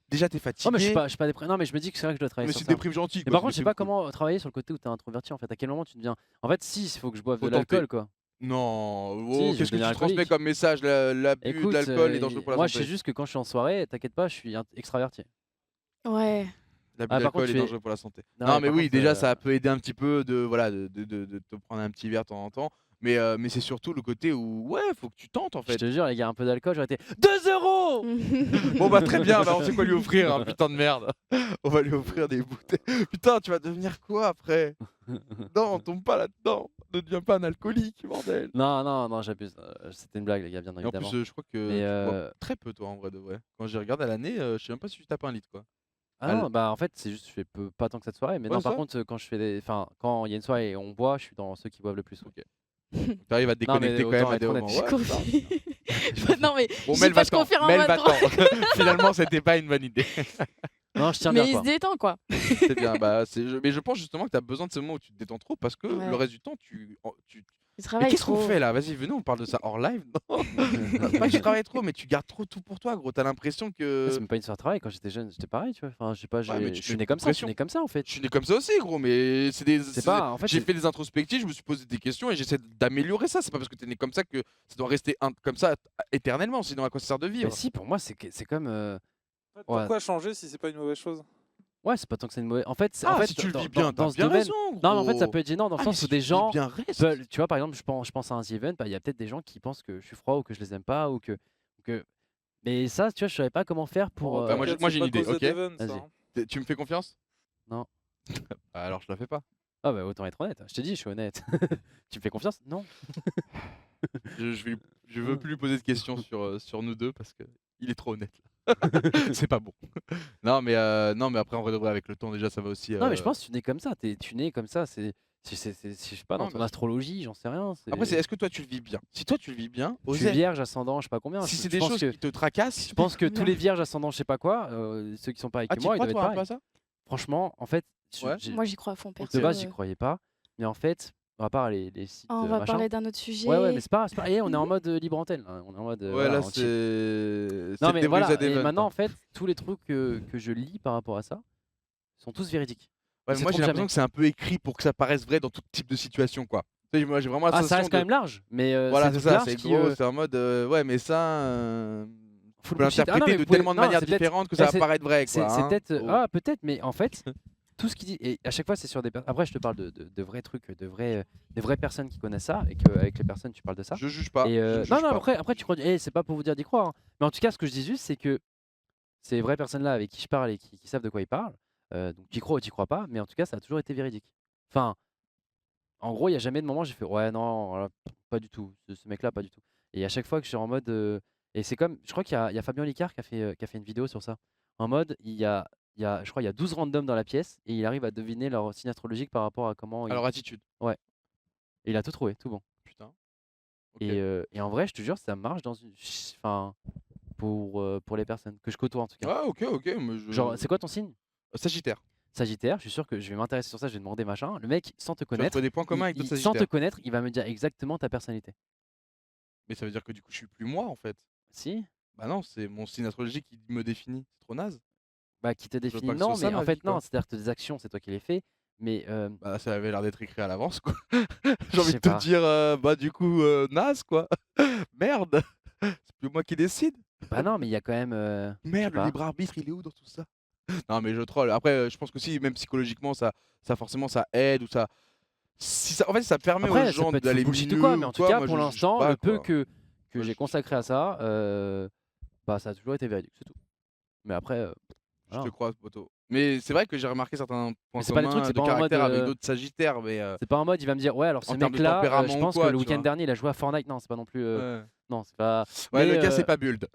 Déjà, t'es fatigué. Oh, mais je suis pas déprimé. Non, mais je me dis que c'est vrai que je dois travailler Mais sur c'est ça. une déprime gentille. Mais par contre, je sais pas comment travailler sur le côté où t'es introverti en fait. À quel moment tu deviens. En fait, si, il faut que je boive Faut de l'alcool quoi. Non, Si, oh, je qu'est-ce que deviens tu transmets alcoolique. comme message l'abus de Écoute, l'alcool est dangereux pour la moi je santé. sais juste que quand je suis en soirée, t'inquiète pas, je suis extraverti. Ouais. L'abus par d'alcool contre, est tu es- dangereux pour la santé. Non, Non, mais mais par oui, contre, déjà, ça peut aider un petit peu de te prendre un petit verre de temps en temps. Mais c'est surtout le côté où, ouais, faut que tu tentes en Je fait. te jure, les gars, un peu d'alcool, j'aurais été 2 €. Bon, bah, très bien, bah, on sait quoi lui offrir, hein, putain de merde. On va lui offrir des bouteilles. Putain, tu vas devenir quoi après? Non, tombe pas là-dedans. Ne deviens pas un alcoolique, bordel. Non, j'abuse. C'était une blague, les gars, bien Et en évidemment. plus, je crois que Mais, tu bois très peu, toi, en vrai de vrai. Quand j'y regarde à l'année, je sais même pas si tu tapes un litre, quoi. Ah non, bah en fait, c'est juste, je fais pas tant que cette soirée. Mais Ouais, non, ça. par contre, quand je fais des. Enfin, quand il y a une soirée et on boit, je suis dans ceux qui boivent le plus. Ok. Tu arrives à te Non, mais déconnecter quand même autant à des être moments. honnête. Ouais, Je putain. confie. Non, mais Bon, je dis Mel, pas, je va-t'en. confie en Mel, mode va-t'en. Finalement, c'était pas une bonne idée. Non, je tiens Mais bien il quoi. se détend quoi. C'est bien. Bah, mais je pense justement que tu as besoin de ce moment où tu te détends trop parce que Ouais. le reste du temps, tu. Il Mais travaille qu'est-ce qu'on trop. fait là? Vas-y, venez, on parle de ça hors live. Non, pas que tu travailles trop, mais tu gardes trop tout pour toi, gros. T'as l'impression que. C'est même pas une soirée de travail. Quand j'étais jeune, j'étais pareil, tu vois. Enfin, je sais pas, mais je tu suis mets né comme beaucoup ça, de je suis né pression. comme ça en fait. Je suis né comme ça aussi, gros, mais C'est pas. En fait, j'ai c'est- fait des introspectives, je me suis posé des questions et j'essaie d'améliorer ça. C'est pas parce que t'es né comme ça que ça doit rester comme ça éternellement, sinon à quoi ça sert de Bah vivre? si, pour moi, c'est comme. Pourquoi changer si c'est pas une mauvaise chose? Ouais, c'est pas tant que c'est une mauvaise. En fait, Ah, en fait si tu le dans- vis bien, dans t'as ce bien domaine. raison, gros. Non, mais en fait, ça peut être gênant dans le Ah, mais sens si où tu des le vis gens bien, reste. veulent. Tu vois, par exemple, je pense à un The Event, bah, il y a peut-être des gens qui pensent que je suis froid ou que je les aime pas ou que. Mais ça, tu vois, je savais pas comment faire pour. Bon, bah, moi, t'inquiète, j'ai c'est une pas idée, cause ok. d'Even, ça, Vas-y. hein. Tu me fais confiance? Non. Alors je la fais pas. Ah bah autant être honnête. Je te dis, je suis honnête. Tu me fais confiance? Non. Je veux plus lui poser de questions sur nous deux parce qu'il est trop honnête là. C'est pas bon. Non mais après en vrai de vrai avec le temps déjà ça va aussi. Non, mais je pense que tu nais comme ça. Tu nais comme ça. Je sais pas, dans Non, ton mais astrologie, j'en sais rien. après c'est est-ce que toi tu le vis bien? Si toi tu le vis bien, Je suis osez. vierge, ascendant, je sais pas combien. Si Je c'est des pense choses que qui te tracassent, je pense que tous les vierges ascendants, je sais pas quoi, ceux qui sont pareils Ah que tu moi, ils crois doivent être toi un peu pareils. à ça? Franchement, en fait, Ouais. Moi, j'y crois à fond, perso. de base, j'y croyais pas. Mais en fait, à part les sites On va machin. parler d'un autre sujet. Ouais, mais c'est pas. Eh, on est en mode libre antenne. Là. On est en mode. Ouais Voilà, là on chill. c'est Non, le mais débris voilà. The Et Event, maintenant, hein. en fait, tous les trucs que je lis par rapport à ça sont tous véridiques. Ouais, Ils se moi j'ai trompent l'impression jamais. que c'est un peu écrit pour que ça paraisse vrai dans tout type de situation quoi. Tu sais, moi j'ai vraiment la Ah, ça sensation reste quand de même large. Mais voilà c'est c'est tout ça, large c'est qui. gros, c'est en mode ouais mais ça Full tu peux bullshit. Ah non, l'interpréter mais de vous pouvez- tellement de non, manières c'est peut-être- différentes que ça va c'est- paraître vrai quoi. C'est hein. peut-être. Faut- Ah, peut-être, mais en fait, tout ce qu'il dit. Et à chaque fois, c'est sur des personnes. Après, je te parle de vrais trucs, de vraies personnes qui connaissent ça. Et qu'avec les personnes, tu parles de ça. Je juge pas. Et je juge non, pas. après, tu crois. C'est pas pour vous dire d'y croire. Hein. Mais en tout cas, ce que je dis juste, c'est que ces vraies personnes-là avec qui je parle et qui savent de quoi ils parlent, donc tu y crois ou tu y crois pas, mais en tout cas, ça a toujours été véridique. Enfin, en gros, il n'y a jamais de moment où j'ai fait ouais, non, voilà, pas du tout. Ce mec-là, pas du tout. Et à chaque fois que je suis en mode. Et c'est comme. Je crois qu'il y a Fabien Licard qui a fait une vidéo sur ça. En mode, je crois qu'il y a 12 randoms dans la pièce et il arrive à deviner leur signe astrologique par rapport à comment. Alors attitude. Ouais. Et il a tout trouvé, tout bon. Putain. Ok. Et en vrai, je te jure, ça marche dans une. Enfin, pour les personnes que je côtoie en tout cas. Ah ok mais Genre, c'est quoi ton signe? Sagittaire. Sagittaire, je suis sûr que je vais m'intéresser sur ça, je vais demander machin. Le mec, sans te Tu vas connaître, trouver des points communs avec d'autres sans te Sagittaires. connaître, il va me dire exactement ta personnalité. Mais ça veut dire que du coup je suis plus moi en fait. Si? Bah non, c'est mon signe astrologique qui me définit. C'est trop naze. Bah, qui te veux définit, pas que ce non, soit ça, mais en ma fait, vie, quoi. non, c'est-à-dire que tes actions, c'est toi qui les fais, mais Bah ça avait l'air d'être écrit à l'avance quoi. J'ai Je envie sais de te pas. dire bah du coup naze quoi. Merde. C'est plus moi qui décide. bah non, mais il y a quand même. Merde, le pas. libre arbitre, il est où dans tout ça? Non mais je troll. Après je pense que si même psychologiquement ça forcément ça aide ou ça si ça en fait ça permet Après, aux ça gens peut être d'aller full bullshit mieux ou quoi, mais en tout quoi, cas, moi, pour je juge l'instant, pas, le peu quoi. que Moi, j'ai je- consacré à ça, bah, ça a toujours été véridique, c'est tout. Mais après, Je te voilà. crois, poteau. Mais c'est vrai que j'ai remarqué certains points Mais c'est pas des trucs, communs c'est de pas en mode. caractère avec d'autres Sagittaires, mais C'est pas en mode, il va me dire, ouais, alors ce en termes de mec-là, je tempérament ou pense quoi, que le tu week-end vois. dernier, il a joué à Fortnite. Non, c'est pas non plus. ouais. Non, c'est pas. Ouais, Mais, le gars c'est pas Build.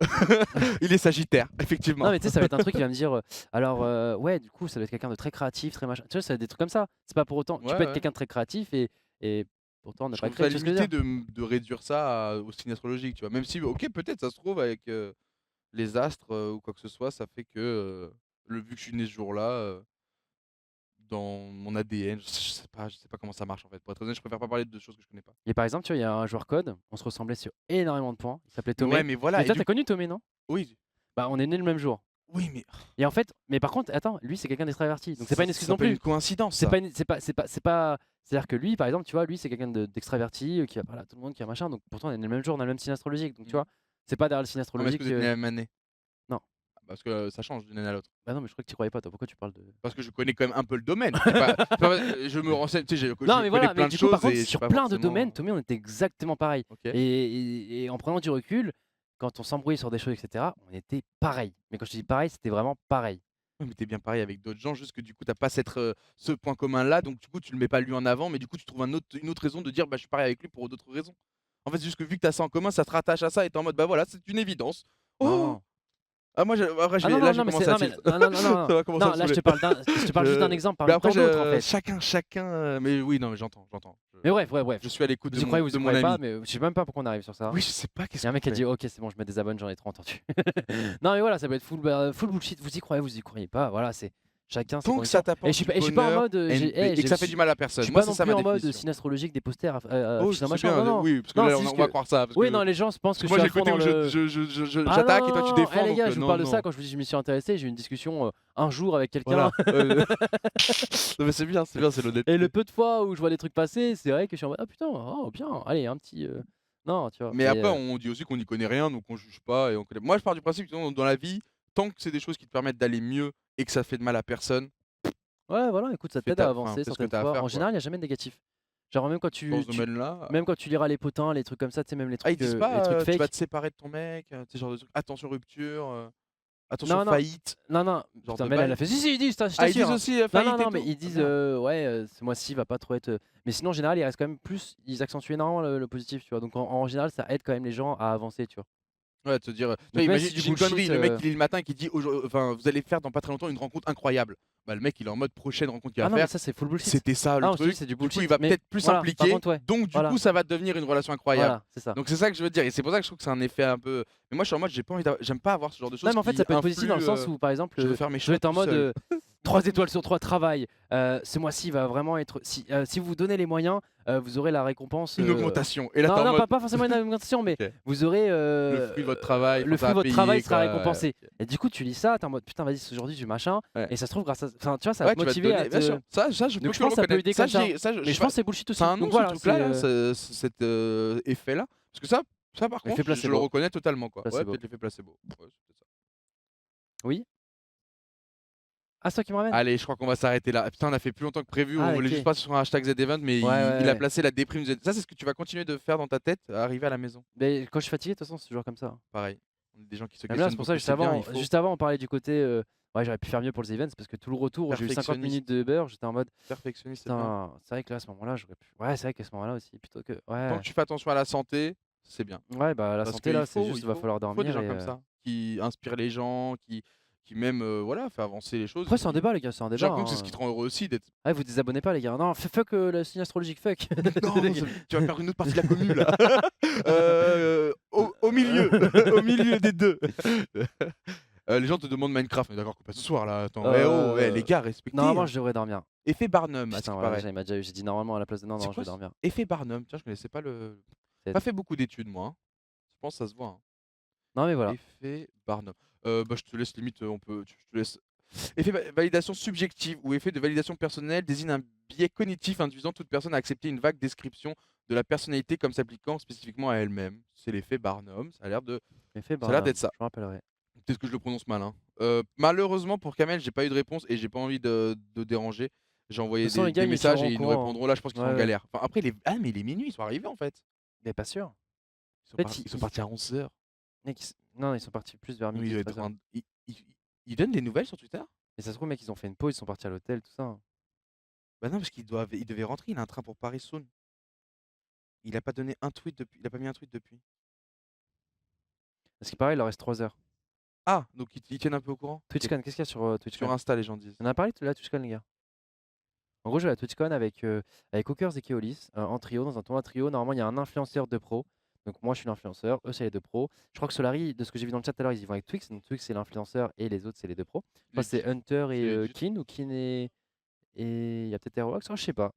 Il est Sagittaire, effectivement. Non, mais tu sais, ça va être un truc qui va me dire, alors, ouais, du coup, ça doit être quelqu'un de très créatif, très machin. Tu vois, ça va être des trucs comme ça. C'est pas pour autant. Tu Ouais, peux être ouais. quelqu'un de très créatif et pourtant ne Je pas trouve ça créer. Tu vois ce que je veux limité dire? de réduire ça au signe astrologique, tu vois. Même si, ok, peut-être ça se trouve avec les astres ou quoi que ce soit, ça fait que vu que je suis né ce jour-là, dans mon ADN, je sais pas comment ça marche en fait. Pour être honnête, je préfère pas parler de choses que je connais pas. Et par exemple, tu vois, il y a un joueur code, on se ressemblait sur énormément de points. Il s'appelait Tomé. Ouais, mais voilà. Mais Et toi, du t'as connu Tomé, non? oui, Bah, on est nés le même jour. oui, mais Et en fait, mais par contre, attends, lui, c'est quelqu'un d'extraverti. Donc, c'est pas une excuse ça non s'appelle plus. une coïncidence. C'est ça. pas, c'est pas. C'est-à-dire que lui, par exemple, tu vois, lui, c'est quelqu'un d'extraverti, qui a voilà, tout le monde qui a machin. Donc, pourtant, on est né le même jour, on a le même signe astrologique. Donc, tu vois, c'est pas derrière le signe Ah, mais est-ce astrologique. que vous êtes né la même année? Non. Parce que ça change d'une année à l'autre. Bah, non, mais je crois que tu croyais pas, toi. Pourquoi tu parles de. Parce que je connais quand même un peu le domaine. Je me renseigne, tu sais, je Non, mais connais voilà, plein mais de du coup, par choses contre, et je suis sur pas plein de forcément- domaines, Tomé, on était exactement pareil. Ok. Et en prenant du recul, quand on s'embrouillait sur des choses, etc., on était pareil. Mais quand je dis pareil, c'était vraiment pareil. Ouais, mais t'es bien pareil avec d'autres gens, juste que du coup t'as pas ce point commun là, donc du coup tu le mets pas lui en avant, mais du coup tu trouves une autre raison de dire bah je suis pareil avec lui pour d'autres raisons. En fait c'est juste que vu que t'as ça en commun, ça te rattache à ça et t'es en mode bah voilà c'est une évidence. Oh Non. ah moi après je Ah vais, non, là non, je non, vais mais commencer c'est. à Non, mais, tilt. non, non, non, non. Ça va commencer à Non, me là, je te saouler. parle juste d'un exemple Mais parmi après tant d'autres, en fait. chacun mais oui non mais j'entends. Mais bref. Je suis à l'écoute Vous de y croyez, mon, vous de y mon croyez pas, ami. mais je sais même pas pourquoi on arrive sur ça. Oui je sais pas Il qu'est-ce y a un mec qui a qu'on dit fait. ok, c'est bon, je me désabonne, j'en ai trop entendu. Non, mais voilà, ça peut être full bullshit. Vous y croyez pas. Voilà, c'est chacun ses Tant que ça convictions. t'apporte Et je du suis pas en bonheur mode. et que ça fait du mal à personne. Je suis Moi pas c'est non ça plus ma en mode définition. signe astrologique des posters Oh affichant c'est machin. bien, Non, non. oui parce que Non, là c'est on juste va que- croire ça. Parce Oui, que- non, les gens pensent que Moi je j'ai suis à le fond côté dans où le. Ah j'attaque et toi tu non, défends. les gars, donc, je vous non, parle de non. ça quand je m'y suis intéressé. J'ai eu une discussion un jour avec quelqu'un. Voilà. Non, mais c'est bien, c'est l'honnêteté. Et le peu de fois où je vois des trucs passer, c'est vrai que je suis en mode ah putain, oh bien, allez, un petit. Non, tu vois. Mais après, on dit aussi qu'on n'y connaît rien, donc on juge pas. Moi, je pars du principe que dans la vie, tant que c'est des choses qui te permettent d'aller mieux et que ça fait de mal à personne, Ouais, voilà, écoute, ça Fais t'aide ta- à enfin, avancer fais ce que certaines t'as à fois. faire, En quoi. général, il n'y a jamais de négatif. Genre, même quand dans ce tu, domaine-là. même quand tu liras les potins, les trucs comme ça, tu sais, même les Ah, ils trucs, disent les pas trucs tu fake. vas te séparer de ton mec, ce genre de trucs. Attention rupture. attention Non, non. faillite. Non, non, Genre putain, de Mel, elle bail. a fait si, ils disent, je Ah, ils disent t'assure. aussi Non, faillite non, et non, mais tout? ils Ah, disent merde. ouais, ce mois-ci va pas trop être. Mais sinon, en général, il reste quand même plus. Ils accentuent énormément le positif, tu vois. Donc en général, ça aide quand même les gens à avancer, tu vois. Ouais, te dire, tu vois, Donc même imagine, si du j'ai une connerie, bullshit. le mec il est le matin et qui dit enfin vous allez faire dans pas très longtemps une rencontre incroyable. Bah le mec il est en mode prochaine rencontre qu'il Ah va non, mais faire. ça, c'est full bullshit. C'était ça le Ah, on se dit, truc. c'est du Du coup, bullshit. il va Mais peut-être plus voilà, par s'impliquer. contre, ouais. Donc du Voilà. coup, ça va devenir une relation incroyable. Voilà, c'est ça. Donc c'est ça que je veux dire et c'est pour ça que je trouve que c'est un effet un peu. Mais moi je suis en mode j'ai pas envie j'aime pas avoir ce genre de choses. Non, mais en fait, qui ça peut être positif dans le influent, sens où, par exemple, je veux faire mes je vais choix être en tout mode seul. 3 étoiles sur 3 travail. Ce mois-ci va vraiment être. Si vous donnez les moyens, vous aurez la récompense. Une augmentation. Et là t'es Non, en non, mode pas forcément une augmentation, mais Ok. vous aurez. Le fruit de votre travail. Le enfin, fruit ça de va votre travail payer, sera quoi, récompensé. ouais. Et du coup, tu lis ça, t'es en mode putain, vas-y, aujourd'hui, du machin. Ouais. Et ça se trouve, grâce à. Enfin, tu vois, ça va Ouais, te tu vas te motiver à donner. Bien te. sûr. Ça je peux Donc que je pense le que ça peut reconnaître. aider comme ça. ça, Mais je pense que c'est bullshit aussi. C'est un nom Donc ce voilà, truc-là, là, c'est. cet effet-là. Parce que ça par L'effet contre, je le placebo. reconnais totalement quoi. Ouais, Placebo. peut-être l'effet placebo. Ouais, c'est peut-être ça. Oui. Ah, c'est toi qui me ramène. Allez, je crois qu'on va s'arrêter là. Putain, on a fait plus longtemps que prévu. Ah, On voulait ok. juste passer sur un hashtag ZEvent, mais Ouais, il a ouais. placé la déprime Z. Ça, c'est ce que tu vas continuer de faire dans ta tête, à arriver à la maison. Mais quand je suis fatigué, de toute façon, c'est toujours comme ça. Pareil. On est des gens qui se Même là, questionnent c'est pour ça, beaucoup, c'est bien, il faut. juste avant, on parlait du côté. Ouais, j'aurais pu faire mieux pour les events parce que tout le retour, j'ai eu 50 minutes de beurre. J'étais en mode. Perfectionniste, c'est bien. Putain, c'est vrai que là, à ce moment-là, j'aurais pu. Ouais, c'est vrai qu'à ce moment-là aussi, plutôt que. Tant Ouais. que tu fais attention à la santé, c'est bien. Ouais, bah la Parce santé qu'il là, c'est faut, juste, il il va faut. falloir Il faut des dormir. gens Et, comme ça, qui inspirent les gens, qui même voilà, fait avancer les choses. Après, c'est un débat, les gars, c'est un J'ai débat. l'impression que c'est ce qui te rend heureux aussi d'être. Ah, vous désabonnez pas, les gars. Non, fuck le signe astrologique, fuck. Non, tu vas faire une autre partie de la commune là. Au milieu, au milieu des deux. Les gens te demandent Minecraft, mais d'accord, pas ce soir là. Attends, les gars, respectez. Normalement, je devrais dormir. Effet Barnum, à ce Putain, qui voilà, paraît. j'ai dit normalement à la place de non, C'est je quoi vais dormir. Effet Barnum, tiens, je connaissais pas le. J'ai C'est- pas fait beaucoup d'études moi. Hein. Je pense que ça se voit. Hein. Non, mais voilà. Effet Barnum. Bah, je te laisse limite, je te laisse. Effet validation subjective ou effet de validation personnelle désigne un biais cognitif induisant toute personne à accepter une vague description de la personnalité comme s'appliquant spécifiquement à elle-même. C'est l'effet Barnum, ça a l'air d'être ça. Je me rappellerai. Peut-être que je le prononce mal. Hein. Malheureusement pour Kamel, j'ai pas eu de réponse et j'ai pas envie de déranger. J'ai envoyé De toute façon, les gars, des ils messages seront et au ils nous courant, répondront. Là, je pense qu'ils sont Ouais, en ouais. galère. Enfin, après, mais il est minuit, ils sont arrivés en fait. Mais pas sûr. Ils sont, fait, ils sont partis à 11h. Mec, non, ils sont partis plus vers midi. 13h. Ils donnent des nouvelles sur Twitter? Et ça se trouve, mec, ils ont fait une pause, ils sont partis à l'hôtel, tout ça. Hein. Bah non, parce il devait rentrer, il a un train pour Paris soon. Il a pas donné un tweet depuis. Il a pas mis un tweet depuis. Parce qu'il paraît, il leur reste 3 heures. Ah, donc ils tiennent un peu au courant. TwitchCon, qu'est-ce qu'il y a sur Sur TwitchCon? Insta, les gens disent. On a parlé de la TwitchCon, les gars. En gros, je vais à TwitchCon avec Hawkers et Keolis en trio, dans un tournoi trio. Normalement, il y a un influenceur de pro. Donc moi, je suis l'influenceur, eux, c'est les deux pros. Je crois que Solari, de ce que j'ai vu dans le chat tout à l'heure, ils y vont avec Twix. Donc Twix, c'est l'influenceur et les autres, c'est les deux pros. Je crois que c'est Hunter et Kin ou Kin et il y a peut-être Aerox, je sais pas.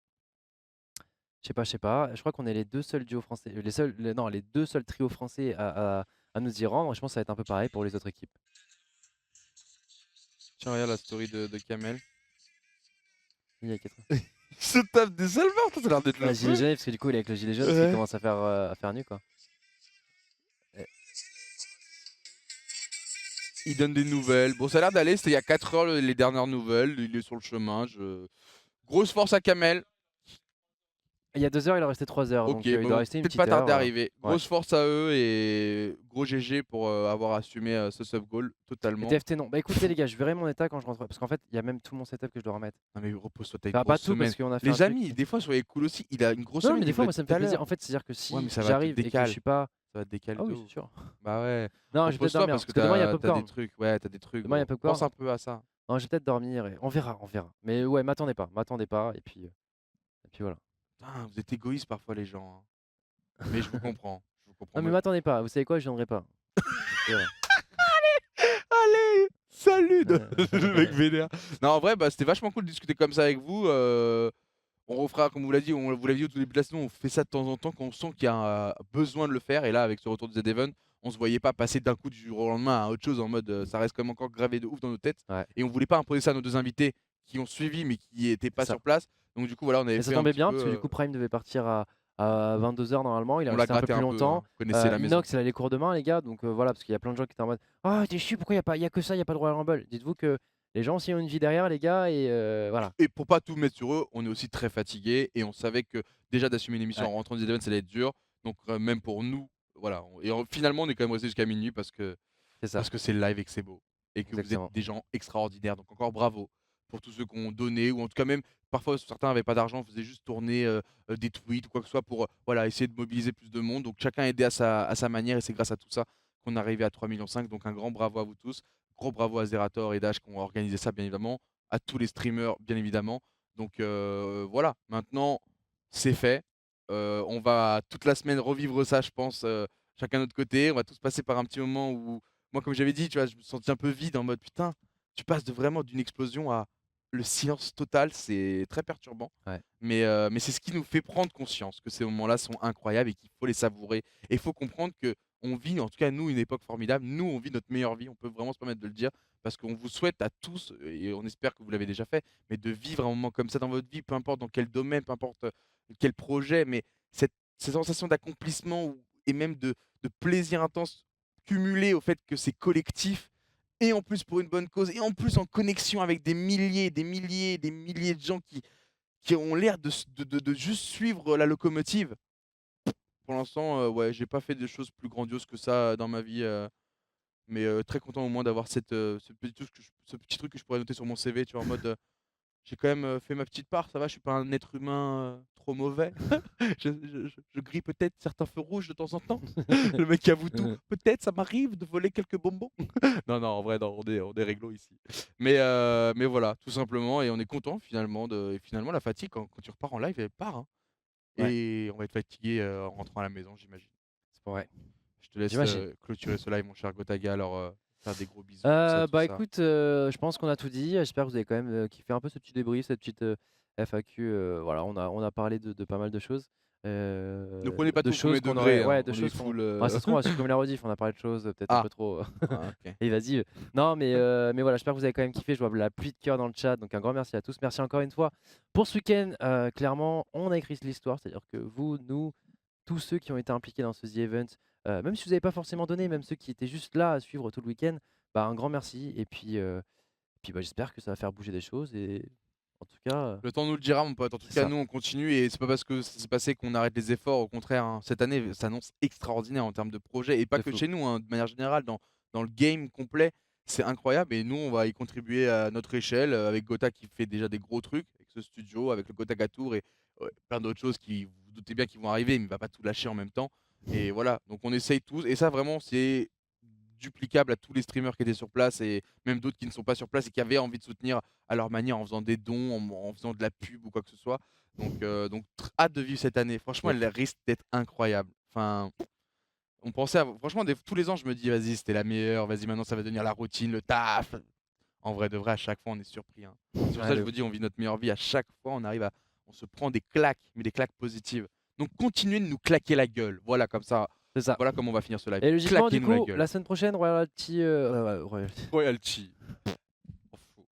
Je sais pas. Je crois qu'on est les deux seuls duos français, les deux seuls trios français à nous y rendre. Je pense que ça va être un peu pareil pour les autres équipes. Tiens, regarde la story de Kamel. Il y a 4 Il se tape des salveurs, ça a l'air d'être le gilet feu. jaune, parce que du coup, il est avec le gilet jaune, Ouais. il commence à faire nu, quoi. Il donne des nouvelles. Bon, ça a l'air d'aller. C'était il y a 4 heures les dernières nouvelles. Il est sur le chemin. Grosse force à Kamel. Il y a 2 heures, il en restait 3 heures. Ok, Donc il bon, doit rester une peut-être petite pas tarder à heure. arriver. Grosse force à eux et gros GG pour avoir assumé ce sub goal totalement. Et TFT, non. Bah écoutez, les gars, je verrai mon état quand je rentre. Parce qu'en fait, il y a même tout mon setup que je dois remettre. Non, mais repose-toi, t'as une Enfin, grosse pas tout, semaine. parce qu'on a fait Les un truc. amis, des fois, soyez cool aussi. Il a une grosse Non, semaine. mais des il fois, vous moi, l'a ça me dit tout fait à plaisir. l'heure. En fait, c'est-à-dire que si Ouais, mais ça va te j'arrive et que je décaler. suis pas. Ça va te décaler Ah de oui, ouf. c'est sûr. Bah ouais. Non, je vais peut-être Repose-toi dormir. parce que demain, il y a t'as Popcorn. des trucs. Ouais, t'as des trucs. Demain, il y a gros. Popcorn. Pense un peu à ça. Non, je vais peut-être dormir. On verra. Mais ouais, m'attendez pas. Et puis voilà. Putain, vous êtes égoïstes parfois, les gens. Hein. Mais je vous comprends. Non, mais m'attendez pas. Vous savez quoi, je viendrai pas. C'est vrai. Allez, salut le mec vénère. Non, en vrai, bah, c'était vachement cool de discuter comme ça avec vous. On refera, comme vous l'avez dit, on vous l'a dit au tout début de la saison, on fait ça de temps en temps quand on sent qu'il y a besoin de le faire. Et là, avec ce retour de ZEvent, on se voyait pas passer d'un coup du jour au lendemain à autre chose en mode ça reste quand même encore gravé de ouf dans nos têtes. Ouais. Et on voulait pas imposer ça à nos deux invités qui ont suivi mais qui étaient pas Ça. sur place. Donc du coup, voilà, on avait Et fait ça tombait un petit bien, peu, parce que du coup, Prime devait partir à 22h normalement. Il a on l'a resté un peu gratté plus un peu. longtemps. Hein. Vous connaissez la maison. Inox, il a les cours demain, les gars. Donc voilà, parce qu'il y a plein de gens qui étaient en mode ah, t'es chiant, pourquoi il y a que ça, il n'y a pas de Royal Rumble. Dites-vous que les gens aussi ont une vie derrière, les gars. Et voilà. Et pour pas tout mettre sur eux, on est aussi très fatigué et on savait que déjà d'assumer une émission Ouais. en rentrant des events, ça allait être dur. Donc même pour nous, voilà. Et finalement, on est quand même resté jusqu'à minuit parce que C'est ça. c'est le live et que c'est beau. et que vous Exactement. êtes des gens extraordinaires. Donc encore bravo pour tous ceux qui ont donné ou en tout cas même parfois certains n'avaient pas d'argent, faisaient juste tourner des tweets ou quoi que ce soit pour voilà, essayer de mobiliser plus de monde. Donc chacun a aidé à sa manière et c'est grâce à tout ça qu'on est arrivé à 3,5 millions. Donc un grand bravo à vous tous. Gros bravo à Zerator et Dash qui ont organisé ça bien évidemment. À tous les streamers bien évidemment. Donc voilà, maintenant c'est fait. On va toute la semaine revivre ça je pense, chacun de notre côté. On va tous passer par un petit moment où moi comme j'avais dit, tu vois, je me sentais un peu vide en mode putain, tu passes vraiment d'une explosion à le silence total, c'est très perturbant. Ouais. Mais c'est ce qui nous fait prendre conscience que ces moments-là sont incroyables et qu'il faut les savourer. Et il faut comprendre que on vit, en tout cas nous, une époque formidable. Nous, on vit notre meilleure vie. On peut vraiment se permettre de le dire parce qu'on vous souhaite à tous, et on espère que vous l'avez déjà fait, mais de vivre un moment comme ça dans votre vie, peu importe dans quel domaine, peu importe quel projet, mais cette sensation d'accomplissement et même de plaisir intense cumulé au fait que c'est collectif et en plus pour une bonne cause, et en plus en connexion avec des milliers, des milliers, des milliers de gens qui ont l'air de juste suivre la locomotive. Pour l'instant, ouais, j'ai pas fait de choses plus grandioses que ça dans ma vie, mais très content au moins d'avoir ce petit truc que je pourrais noter sur mon CV, tu vois, en mode, j'ai quand même fait ma petite part, ça va, je suis pas un être humain trop mauvais. Je grille peut-être certains feux rouges de temps en temps. Le mec qui avoue tout. Peut-être ça m'arrive de voler quelques bonbons. Non, non, en vrai, non, on est réglo ici. Mais voilà, tout simplement, et on est content finalement. Et finalement, la fatigue, quand tu repars en live, elle part. Hein. Ouais. Et on va être fatigué en rentrant à la maison, j'imagine. C'est vrai. Je te laisse J'imagine. clôturer ce live, mon cher Gotaga. Alors, faire des gros bisous. tout ça, Bah ça. écoute, je pense qu'on a tout dit. J'espère que vous avez quand même kiffé un peu ce petit débrief, cette petite FAQ. Voilà, on a parlé de pas mal de choses. Ne prenez pas de tout au premier choses qu'on degré. aurait, ouais, Hein, de on est choses qu'on. full. Ouais, ça se trouve, on va supprimer la rediff. On a parlé de choses peut-être un Ah. peu trop. Ah, ok. Et vas-y. Non, mais voilà, j'espère que vous avez quand même kiffé. Je vois la pluie de cœur dans le chat. Donc un grand merci à tous. Merci encore une fois pour ce week-end. Clairement, on a écrit l'histoire. C'est-à-dire que vous, nous, tous ceux qui ont été impliqués dans ce The Event, même si vous n'avez pas forcément donné, même ceux qui étaient juste là à suivre tout le week-end, bah, un grand merci. Et puis bah, j'espère que ça va faire bouger des choses. Et en tout cas, Le temps nous le dira, mon pote. En tout c'est cas, ça. nous, on continue et c'est pas parce que ça s'est passé qu'on arrête les efforts. Au contraire, hein. Cette année s'annonce extraordinaire en termes de projets et pas De que fou. chez nous, hein, de manière générale, dans le game complet. C'est incroyable et nous, on va y contribuer à notre échelle avec Gotha qui fait déjà des gros trucs avec ce studio, avec le Gotha Tour et plein d'autres choses qui, vous vous doutez bien, qu'ils vont arriver, mais il va pas tout lâcher en même temps. Et voilà, donc on essaye tous et ça, vraiment, c'est duplicable à tous les streamers qui étaient sur place et même d'autres qui ne sont pas sur place et qui avaient envie de soutenir à leur manière en faisant des dons, en faisant de la pub ou quoi que ce soit. Donc hâte de vivre cette année. Franchement, Yep. elle risque d'être incroyable. Enfin, on pensait franchement, tous les ans, je me dis, vas-y, c'était la meilleure, vas-y, maintenant ça va devenir la routine, le taf. En vrai de vrai, à chaque fois, on est surpris. Hein. C'est pour Ouais, ça que de je vous dis, on vit notre meilleure vie. À chaque fois, on se prend des claques, mais des claques positives. Donc continuez de nous claquer la gueule. Voilà, comme ça. C'est ça. Voilà comment on va finir ce live. Et logiquement, du Claquez-nous la coup, gueule. la semaine prochaine, Royalty. Royalty. Royalty. On fout.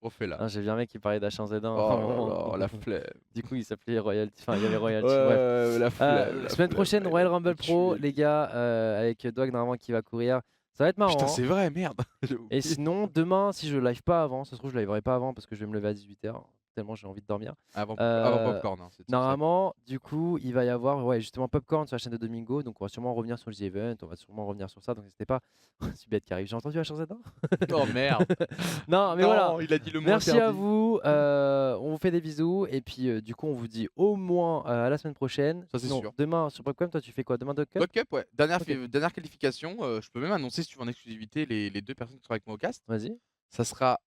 Refais-la. Ah, j'ai vu un mec qui parlait d'H1Z1. Oh là là, la flemme. Du coup, il s'appelait Royalty. Enfin, il y avait Royalty. Ouais, Bref. la flemme. la Semaine flemme, prochaine, ouais, Royal il Rumble m'a Pro, tué. les gars, avec Dwag normalement qui va courir. Ça va être marrant. Putain, hein. c'est vrai, merde. J'ai Et oublié. sinon, demain, si je live pas avant, ça se trouve, je liverai pas avant parce que je vais me lever à 18h, tellement j'ai envie de dormir. Avant Euh, Popcorn. Hein, c'est Normalement, du coup, il va y avoir justement Popcorn sur la chaîne de Domingo, donc on va sûrement revenir sur le The Event, on va sûrement revenir sur ça, donc n'hésitez pas. Subette qui arrive, j'ai entendu H1Z1 Oh merde. Non, mais Non, voilà. il a dit le mot Merci à interdit. vous, on vous fait des bisous et puis du coup on vous dit au moins à la semaine prochaine. Ça, c'est Sinon, sûr. demain sur Popcorn, toi tu fais quoi? Demain Dog Cup? Dog Cup, ouais. Dernière, Ok. dernière qualification. Je peux même annoncer, si tu veux en exclusivité, les deux personnes qui seront avec moi au cast. Vas-y. Ça sera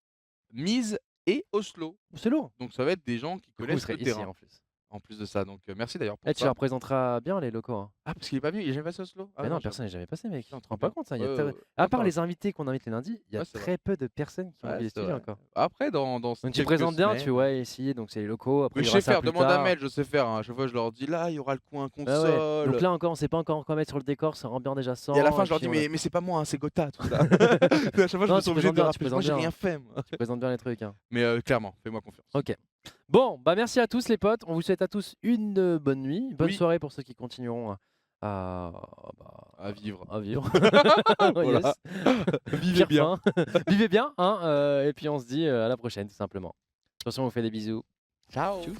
Mise et Oslo. C'est lourd. Donc ça va être des gens qui Du coup, vous connaissent serez le ici terrain. en plus. En plus de ça, donc merci d'ailleurs pour Eh, tu ça. les représenteras bien les locaux. Hein. Ah, parce qu'il est pas venu, il est jamais passé à Oslo. Ah Mais non, j'avoue. personne n'est jamais passé, mec. Tu Putain, te trop rends pas bien. compte ça. Il y a Ouais, très- ouais, À part d'accord. les invités qu'on invite les lundis, il y a Ouais, c'est très peu de personnes qui ont Ouais, envie de c'est studio vrai. encore. Après, dans Donc tu quelques présentes bien, tu semaines- vois, ici, donc c'est les locaux. Après, Mais il y je aura sais ça faire, plus demande à tard. Mel, je sais faire. Hein. À chaque fois, je leur dis là, il y aura le coin Ah ouais. console. Donc là encore, on sait pas encore quoi mettre sur le décor, ça rend bien déjà sans. Et à la fin, je leur puis dis, on a- mais c'est pas moi, hein, c'est Gotha, tout ça. À chaque fois, je Non, me tu sens obligé présentes de bien, rappeler. tu Moi, j'ai présentes rien fait, moi. Tu présentes bien les trucs. Hein. Mais clairement, fais-moi confiance. Ok. Bon, bah merci à tous les potes. On vous souhaite à tous une bonne nuit, bonne Oui. soirée pour ceux qui continueront à, À vivre. à vivre. Voilà. Yes. Vivez Pire bien. fin. Vivez bien, hein, et puis on se dit à la prochaine tout simplement. De toute façon, on vous fait des bisous. Ciao. Tchuss.